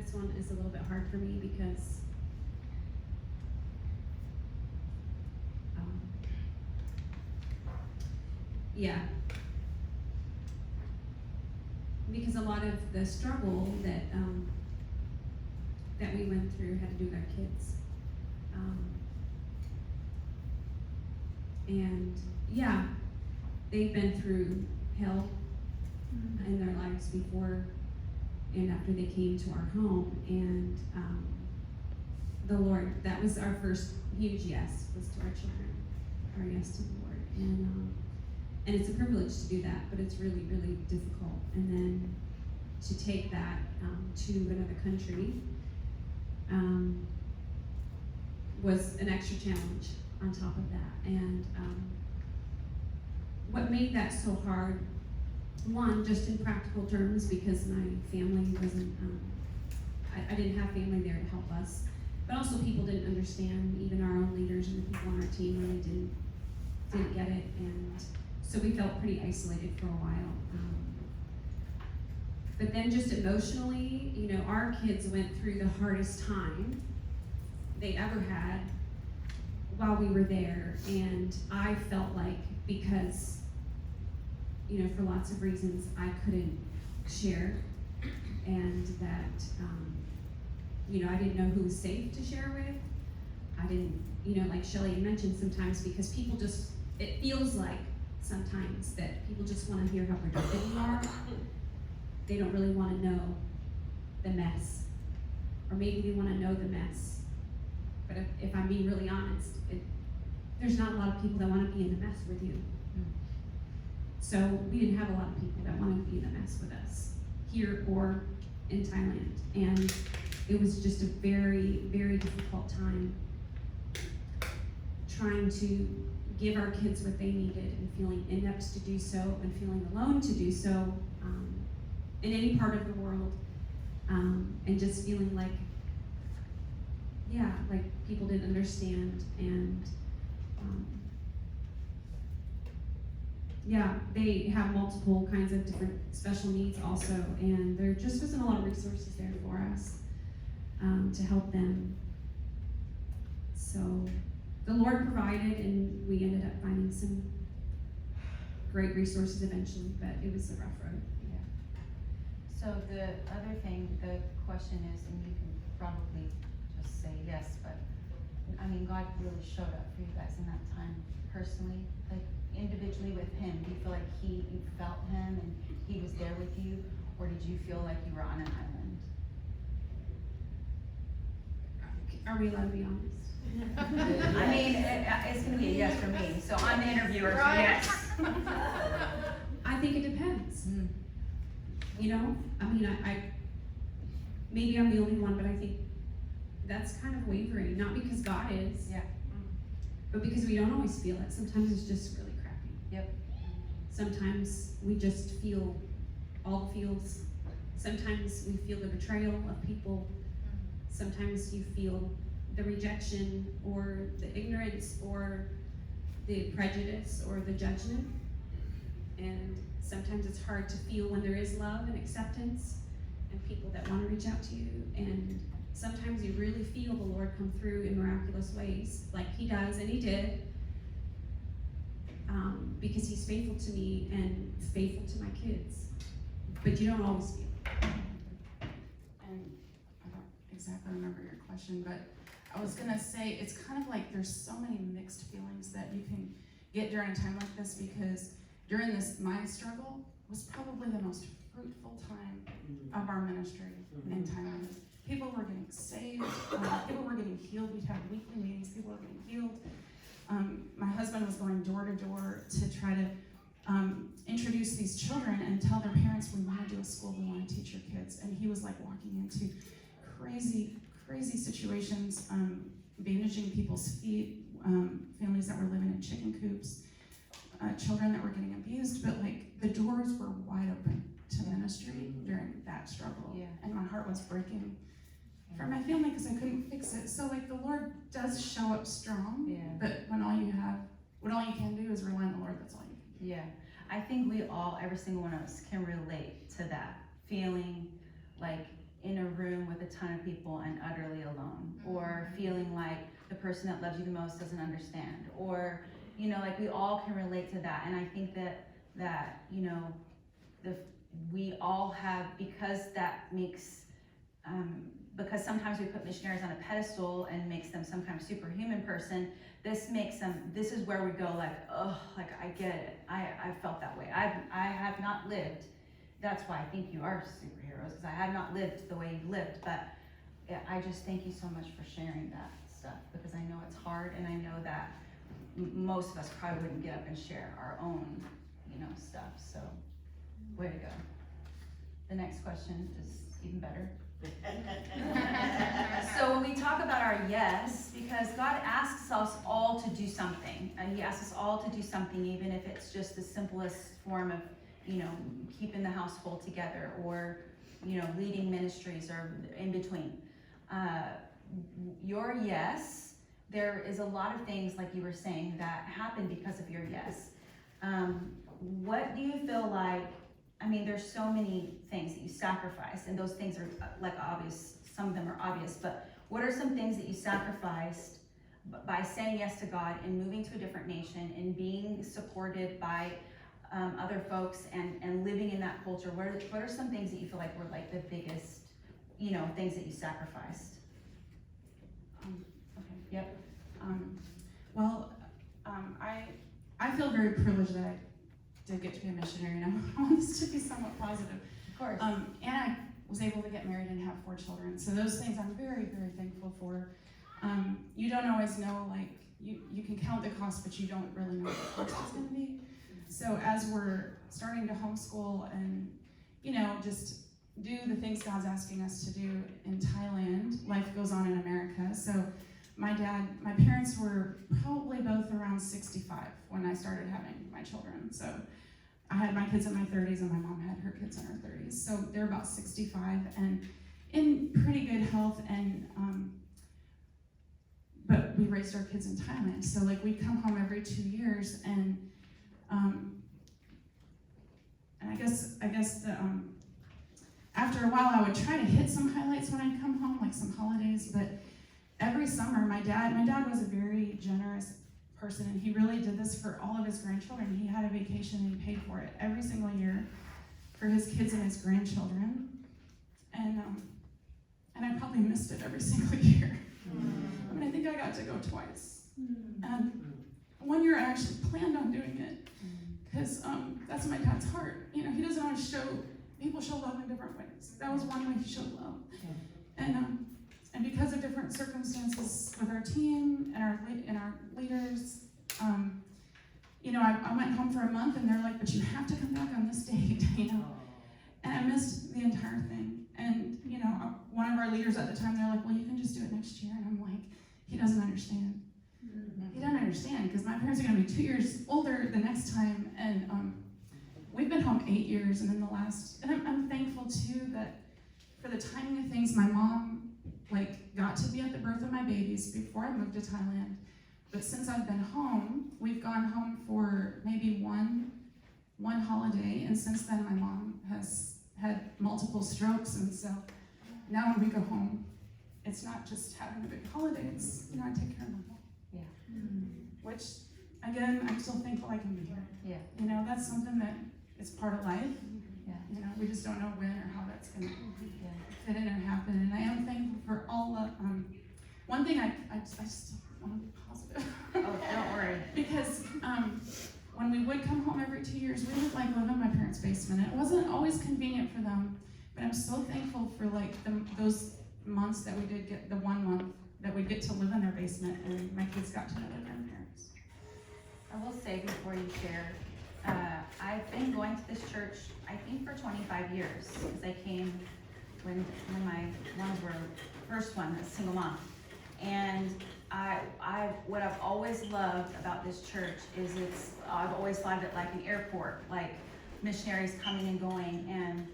This one is a little bit hard for me because because a lot of the struggle that we went through had to do with our kids, and they've been through hell in their lives before and after they came to our home, and the Lord, that was our first huge yes, was to our children, our yes to the Lord. And it's a privilege to do that, but it's really, really difficult. And then to take that to another country was an extra challenge on top of that. And what made that so hard, one, just in practical terms, because my family wasn't, I didn't have family there to help us, but also people didn't understand, even our own leaders and the people on our team really didn't get it, and so we felt pretty isolated for a while. But then just emotionally, you know, our kids went through the hardest time they ever had while we were there, and I felt like, because, you know, for lots of reasons, I couldn't share, and that I didn't know who was safe to share with. I didn't, like Shelly mentioned sometimes, because people just, it feels like sometimes that people just want to hear how productive you are. They don't really want to know the mess. Or maybe they want to know the mess. But if I'm being really honest, there's not a lot of people that want to be in the mess with you. So we didn't have a lot of people that wanted to be in the mess with us, here or in Thailand. And it was just a very, very difficult time trying to give our kids what they needed and feeling inept to do so and feeling alone to do so in any part of the world, and just feeling like people didn't understand, and they have multiple kinds of different special needs also, and there just wasn't a lot of resources there for us to help them. So the Lord provided, and we ended up finding some great resources eventually, but it was a rough road. So the other thing, the question is, and you can probably just say yes, but I mean, God really showed up for you guys in that time personally, like individually with him. Do you feel like you felt him and he was there with you, or did you feel like you were on an island? Are we allowed to be honest? I mean, it's gonna be a yes for me, so I'm the interviewer, so yes. I think it depends. Mm. I mean, I maybe I'm the only one, but I think that's kind of wavering, not because God is, Yeah. but because we don't always feel it. Sometimes it's just really crappy. Yep. Sometimes we just feel all the feels. Sometimes we feel the betrayal of people. Sometimes you feel the rejection or the ignorance or the prejudice or the judgment. And sometimes it's hard to feel when there is love and acceptance and people that want to reach out to you. And sometimes you really feel the Lord come through in miraculous ways, like he does, and he did, because he's faithful to me and faithful to my kids. But you don't always feel it. And I don't exactly remember your question, but I was gonna say, it's kind of like there's so many mixed feelings that you can get during a time like this, because during this, my struggle was probably the most fruitful time of our ministry in Thailand. People were getting saved, people were getting healed. We'd have weekly meetings, people were getting healed. My husband was going door to door to try to introduce these children and tell their parents, we want to do a school, we want to teach your kids. And he was like walking into crazy situations, bandaging people's feet, families that were living in chicken coops, children that were getting abused, but like the doors were wide open to ministry during that struggle. Yeah. And my heart was breaking for my family because I couldn't fix it. So like the Lord does show up strong, Yeah. but when all you can do is rely on the Lord, that's all you can do. Yeah, I think we all, every single one of us, can relate to that feeling like in a room with a ton of people and utterly alone, or feeling like the person that loves you the most doesn't understand, or like we all can relate to that. And I think that we all have, because that makes because sometimes we put missionaries on a pedestal and makes them some kind of superhuman person. This is where we go like, oh, like I get it. I felt that way. I have not lived. That's why I think you are superheroes, because I have not lived the way you lived. But I just thank you so much for sharing that stuff, because I know it's hard, and I know that most of us probably wouldn't get up and share our own, stuff. So, way to go. The next question is even better. So when we talk about our yes, because God asks us all to do something, and he asks us all to do something, even if it's just the simplest form of, keeping the household together, or, leading ministries, or in between. Your yes, there is a lot of things, like you were saying, that happen because of your yes. What do you feel like, there's so many things that you sacrifice, and those things are like obvious, some of them are obvious, but what are some things that you sacrificed by saying yes to God and moving to a different nation and being supported by other folks and living in that culture? What are some things that you feel like were like the biggest, things that you sacrificed? Well, I feel very privileged that I did get to be a missionary, and I want this to be somewhat positive. Of course. And I was able to get married and have 4 children. So those things I'm very, very thankful for. You don't always know, like, you can count the cost, but you don't really know what the cost is going to be. So as we're starting to homeschool and, just do the things God's asking us to do in Thailand, life goes on in America. So my parents were probably both around 65 when I started having my children. So I had my kids in my 30s and my mom had her kids in her 30s. So they're about 65 and in pretty good health, and but we raised our kids in Thailand. So like we'd come home every 2 years, and I guess the after a while I would try to hit some highlights when I'd come home, like some holidays, but every summer my dad was a very generous person, and he really did this for all of his grandchildren. He had a vacation and he paid for it every single year for his kids and his grandchildren, and I probably missed it every single year. I mean, I think I got to go twice, and one year I actually planned on doing it because that's my dad's heart. He doesn't want to show people show love in different ways. That was one way he showed love, and because of different circumstances with our team and our leaders, I went home for a month, and they're like, "But you have to come back on this date," and I missed the entire thing. And one of our leaders at the time, they're like, "Well, you can just do it next year," and I'm like, "He doesn't understand. He doesn't understand because my parents are going to be 2 years older the next time, and we've been home 8 years, and I'm thankful too that for the timing of things, my mom got to be at the birth of my babies before I moved to Thailand. But since I've been home, we've gone home for maybe one holiday, and since then my mom has had multiple strokes, and so now when we go home, it's not just having a big holiday, it's, I take care of my mom. Yeah. Which, again, I'm still thankful I can be here. Yeah. That's something that is part of life. Yeah. We just don't know when or how that's going to fit in or happen. And I am thankful for all the, one thing I just want to be positive. Oh, don't worry. Because when we would come home every 2 years, we would live in my parents' basement. It wasn't always convenient for them, but I'm so thankful for those months that we did get, the 1 month that we get to live in their basement, and my kids got to know their grandparents. I will say before you share, I've been going to this church, I think, for 25 years, because I came when my ones were first one, a single mom. And what I've always loved about this church is I've always thought of it like an airport, like missionaries coming and going, and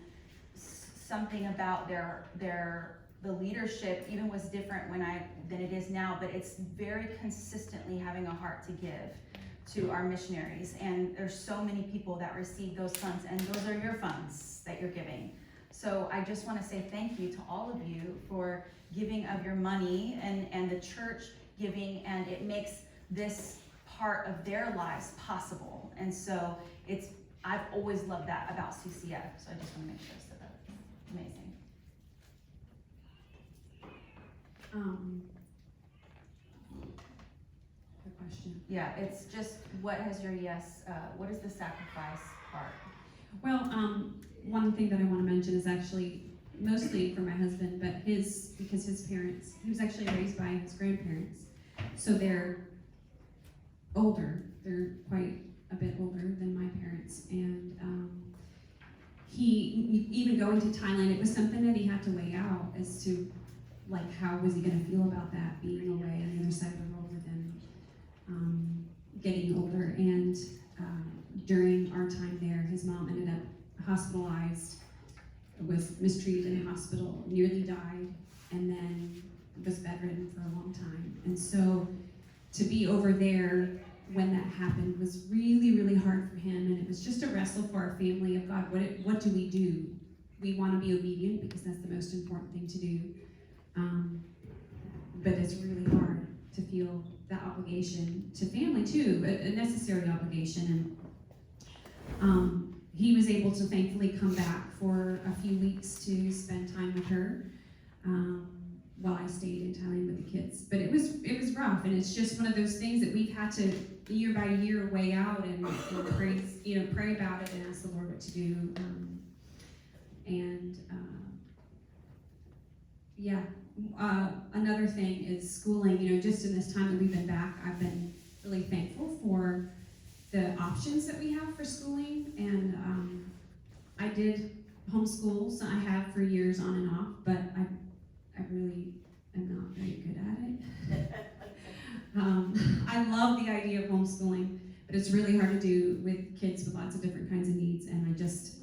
something about the leadership even was different than it is now, but it's very consistently having a heart to give to our missionaries. And there's so many people that receive those funds, and those are your funds that you're giving. So I just want to say thank you to all of you for giving of your money and the church giving, and it makes this part of their lives possible. And so I've always loved that about CCF. So I just want to make sure I said that. Amazing. The question. Yeah, it's just what is the sacrifice part? Well, one thing that I want to mention is actually mostly for my husband, but because his parents, he was actually raised by his grandparents, so they're older. They're quite a bit older than my parents, and he even going to Thailand, it was something that he had to weigh out as to how was he going to feel about that, being away on the other side of the world with them getting older. And during our time there, his mom ended up hospitalized, was mistreated in a hospital, nearly died, and then was bedridden for a long time. And so to be over there when that happened was really, really hard for him, and it was just a wrestle for our family of God, what do we do? We want to be obedient because that's the most important thing to do, but it's really hard to feel that obligation to family too, a necessary obligation. And he was able to thankfully come back for a few weeks to spend time with her while I I stayed in Thailand with the kids. But it was rough, and it's just one of those things that we've had to year by year weigh out and pray, pray about it and ask the Lord what to do. Another thing is schooling. Just in this time that we've been back, I've been really thankful for the options that we have for schooling, and I did homeschool, so I have for years on and off, but I really am not very good at it. I love the idea of homeschooling, but it's really hard to do with kids with lots of different kinds of needs, and I'm just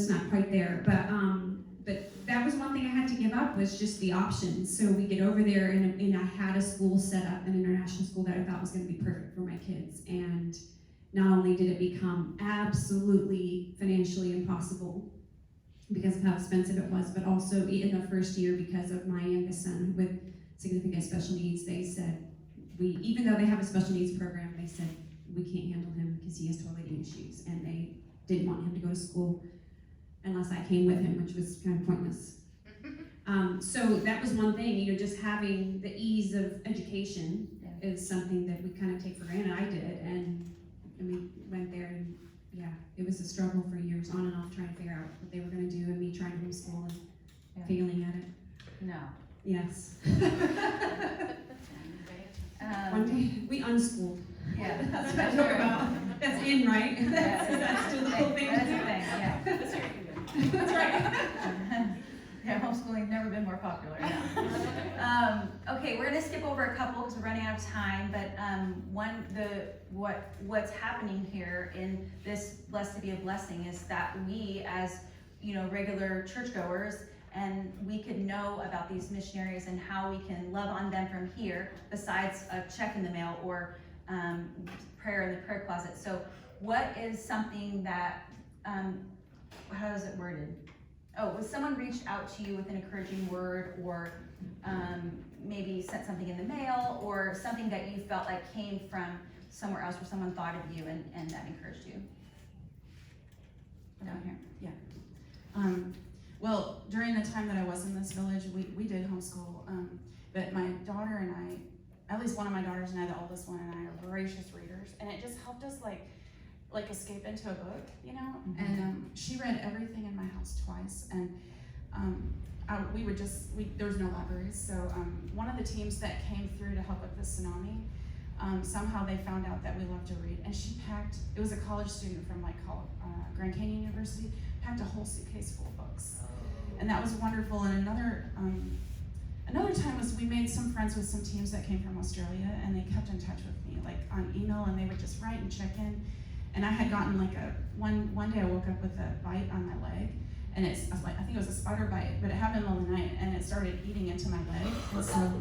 not quite there. But that was one thing I had to give up, was just the options. So we get over there, and I had a school set up, an international school that I thought was going to be perfect for my kids. And not only did it become absolutely financially impossible because of how expensive it was, but also in the first year, because of my youngest son with significant special needs, they said, even though they have a special needs program, they said, we can't handle him because he has toileting issues. And they didn't want him to go to school unless I came with him, which was kind of pointless. So that was one thing, just having the ease of education is something that we kind of take for granted. I did, and we went there, and it was a struggle for years, on and off, trying to figure out what they were going to do, and me trying to homeschool and failing at it. No. Yes. One day we unschooled. Yeah, That's what I talk about. That's in, right? That's still the cool thing to That's do. the thing, yeah. That's right. Yeah, homeschooling's never been more popular. Yeah. Okay, we're gonna skip over a couple because we're running out of time. But what's happening here in this Blessed to Be a Blessing is that we, as regular churchgoers, and we could know about these missionaries and how we can love on them from here, besides a check in the mail or prayer in the prayer closet. So, what is something that how is it worded? Oh, was someone reached out to you with an encouraging word, or maybe sent something in the mail, or something that you felt like came from somewhere else, where someone thought of you and that encouraged you? Down here. Yeah. Well, during the time that I was in this village, we did homeschool, but my daughter and I, at least one of my daughters and I, the oldest one, and I are voracious readers, and it just helped us like escape into a book, Mm-hmm. And she read everything in my house twice, and there was no libraries, so one of the teams that came through to help with the tsunami, somehow they found out that we love to read, and she packed, it was a college student from Grand Canyon University, packed a whole suitcase full of books. And that was wonderful. And another time was we made some friends with some teams that came from Australia, and they kept in touch with me, like on email, and they would just write and check in. And I had gotten one day I woke up with a bite on my leg, and I think it was a spider bite, but it happened in the middle of the night, and it started eating into my leg. And so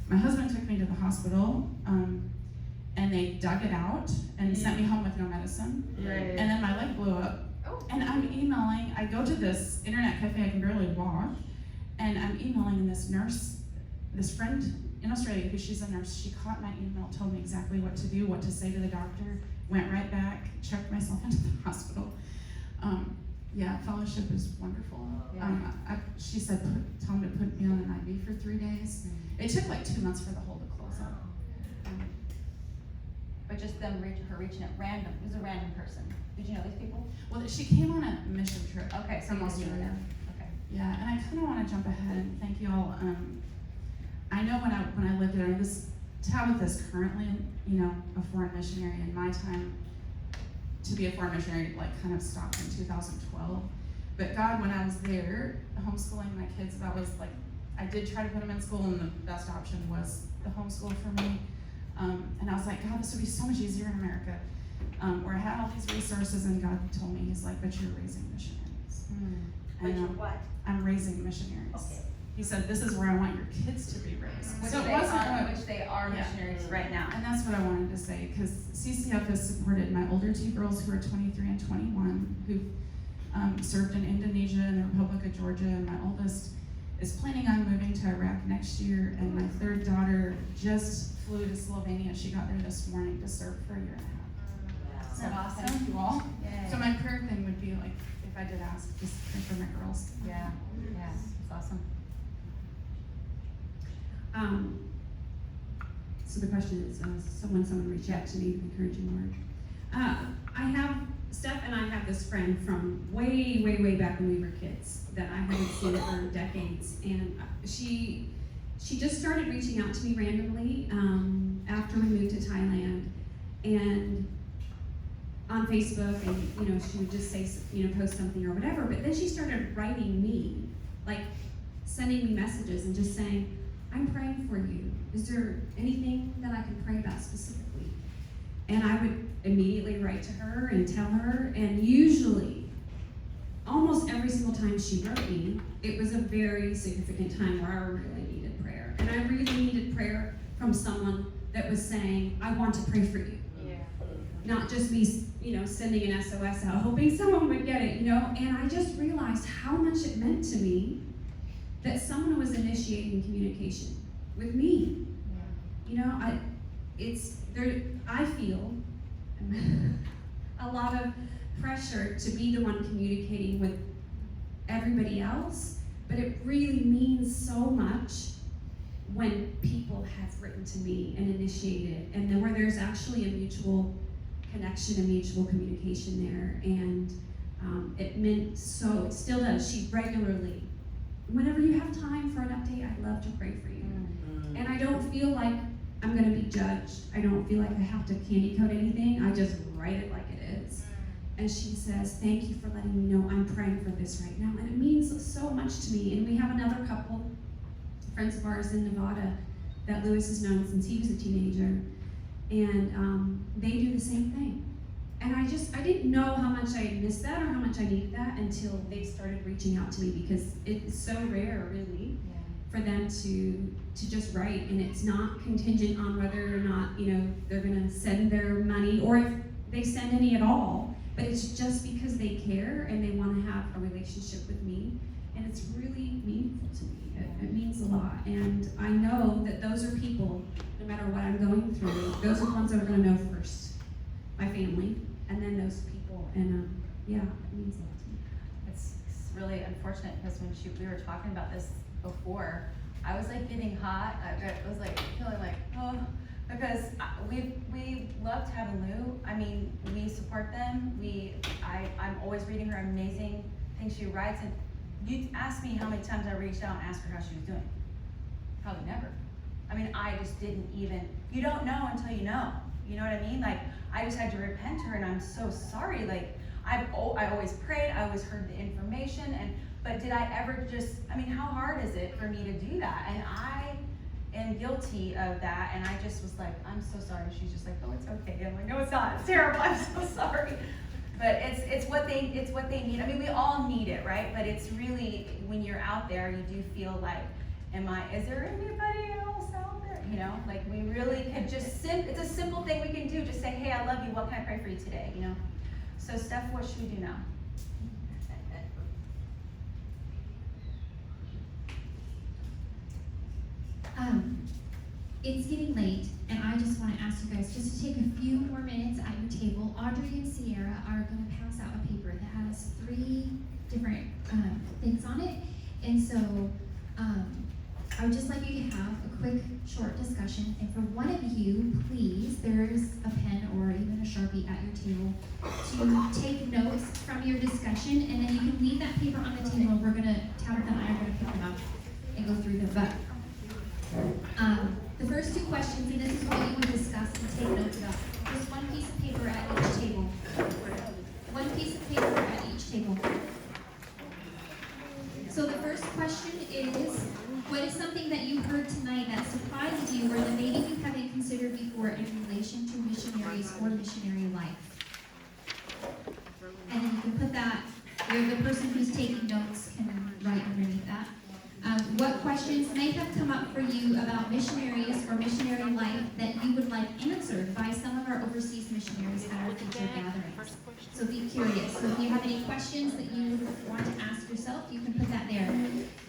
my husband took me to the hospital, and they dug it out and sent me home with no medicine. Right. And then my leg blew up. And I'm emailing, I go to this internet cafe, I can barely walk, and I'm emailing this nurse, this friend in Australia, who she's a nurse, she caught my email, told me exactly what to do, what to say to the doctor, went right back, checked myself into the hospital. Fellowship is wonderful. Yeah. She said, tell him to put me on an IV for 3 days. It took like 2 months for the hole to close up. But just her reaching out random. It was a random person. Did you know these people? Well, she came on a mission trip. Okay, so from you knew Australia. them. Okay. Yeah, and I kind of want to jump ahead and thank you all. I know when I lived there, Tabitha is currently, a foreign missionary. In my time, to be a foreign missionary, kind of stopped in 2012. But God, when I was there, homeschooling my kids, that was I did try to put them in school, and the best option was the homeschool for me. And I was like, God, this would be so much easier in America, where I had all these resources, and God told me, He's like, but you're raising missionaries. But you're what? I'm raising missionaries. Okay. He said, this is where I want your kids to be raised. Which So it they wasn't are, what- which they are missionaries right now. and that's what I wanted to say, because CCF has supported my older two girls who are 23 and 21, who served in Indonesia and the Republic of Georgia, and my oldest is planning on moving to Iraq next year, and my third daughter just flew to Slovenia. She got there this morning to serve for a year and a half. Isn't that awesome? Thank you all. Yay. So my prayer thing would be if I did ask, just pray for my girls. Yeah, it's awesome. So the question is, someone reached out to me with an encouraging word. Steph and I have this friend from way, way, way back when we were kids that I haven't seen for decades, and she just started reaching out to me randomly after we moved to Thailand, and on Facebook, and she would just say, post something or whatever. But then she started writing me, like sending me messages and just saying, "I'm praying for you. Is there anything that I can pray about specifically?" And I would immediately write to her and tell her, and usually, almost every single time she wrote me, it was a very significant time where I really needed prayer. And I really needed prayer from someone that was saying, "I want to pray for you." Yeah. Not just me, sending an SOS out, hoping someone would get it, And I just realized how much it meant to me that someone was initiating communication with me. Yeah. I feel a lot of pressure to be the one communicating with everybody else, but it really means so much when people have written to me and initiated, and then where there's actually a mutual connection and mutual communication there, and it meant so, it still does. She regularly, whenever you have time for an update, I'd love to pray for you. And I don't feel like I'm going to be judged. I don't feel like I have to candy coat anything. I just write it like it is. And she says, "Thank you for letting me know I'm praying for this right now." And it means so much to me. And we have another couple, friends of ours in Nevada, that Lewis has known since he was a teenager. And they do the same thing. And I didn't know how much I missed that or how much I needed that until they started reaching out to me, because it's so rare, really, for them to just write, and it's not contingent on whether or not they're going to send their money or if they send any at all, but it's just because they care and they want to have a relationship with me, and it's really meaningful to me. It means a lot, and I know that those are people, no matter what I'm going through, those are the ones that are going to know first, my family, and then those people, and it means a lot to me. It's really unfortunate because when we were talking about this before, I was like getting hot. I was like feeling like, because we love Tab and Lou. I mean, we support them. I'm always reading her amazing things she writes. And you asked me how many times I reached out and asked her how she was doing. Probably never. I mean, I just didn't even. You don't know until you know. You know what I mean? Like, I just had to repent to her, and I'm so sorry. Like, I always prayed. I always heard the information, but did I ever how hard is it for me to do that? And I am guilty of that, and I just was like, "I'm so sorry." She's just like, "Oh, it's okay." I'm like, "No, it's not. It's terrible. I'm so sorry." But it's what they need. I mean, we all need it, right? But it's really, when you're out there, you do feel like, is there anybody else out there? Like, we really could just it's a simple thing we can do. Just say, "Hey, I love you. What can I pray for you today?" So Steph, what should we do now? It's getting late, and I just want to ask you guys just to take a few more minutes at your table. Audrey and Sierra are going to pass out a paper that has 3 different things on it, and so I would just like you to have a quick, short discussion. And for one of you, please, there's a pen or even a Sharpie at your table to take notes from your discussion, and then you can leave that paper on the table. Tabitha and I are going to pick them up and go through them. But the first 2 questions, and this is what you would discuss and take notes about. Just one piece of paper at each table. One piece of paper at each table. So the first question is, what is something that you heard tonight that surprised you or that maybe you haven't considered before in relation to missionaries or missionary life? And then you can put that, the person who's taking notes can write underneath that. What questions may have come up for you about missionaries or missionary life that you would like answered by some of our overseas missionaries at our future gatherings? So be curious. So if you have any questions that you want to ask yourself, you can put that there.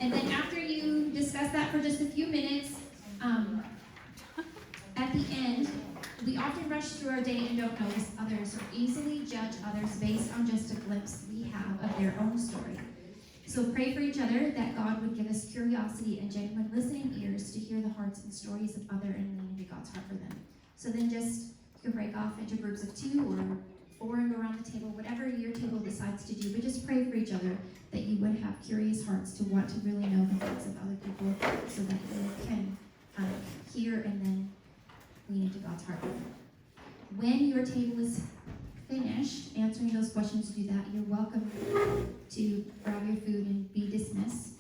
And then after you discuss that for just a few minutes, at the end, we often rush through our day and don't notice others or easily judge others based on just a glimpse we have of their own story. So pray for each other that God would give us curiosity and genuine listening ears to hear the hearts of So then just, you can break off into groups of 2 or 4 and go around the table, whatever your table decides to do, but just pray for each other that you would have curious hearts to want to really know the thoughts of other people so that you can hear and then lean into God's heart. When your table is finished answering those questions, do that. You're welcome to grab your food and be dismissed.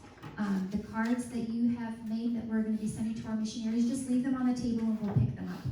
The cards that you have made that we're going to be sending to our missionaries, just leave them on the table and we'll pick them up.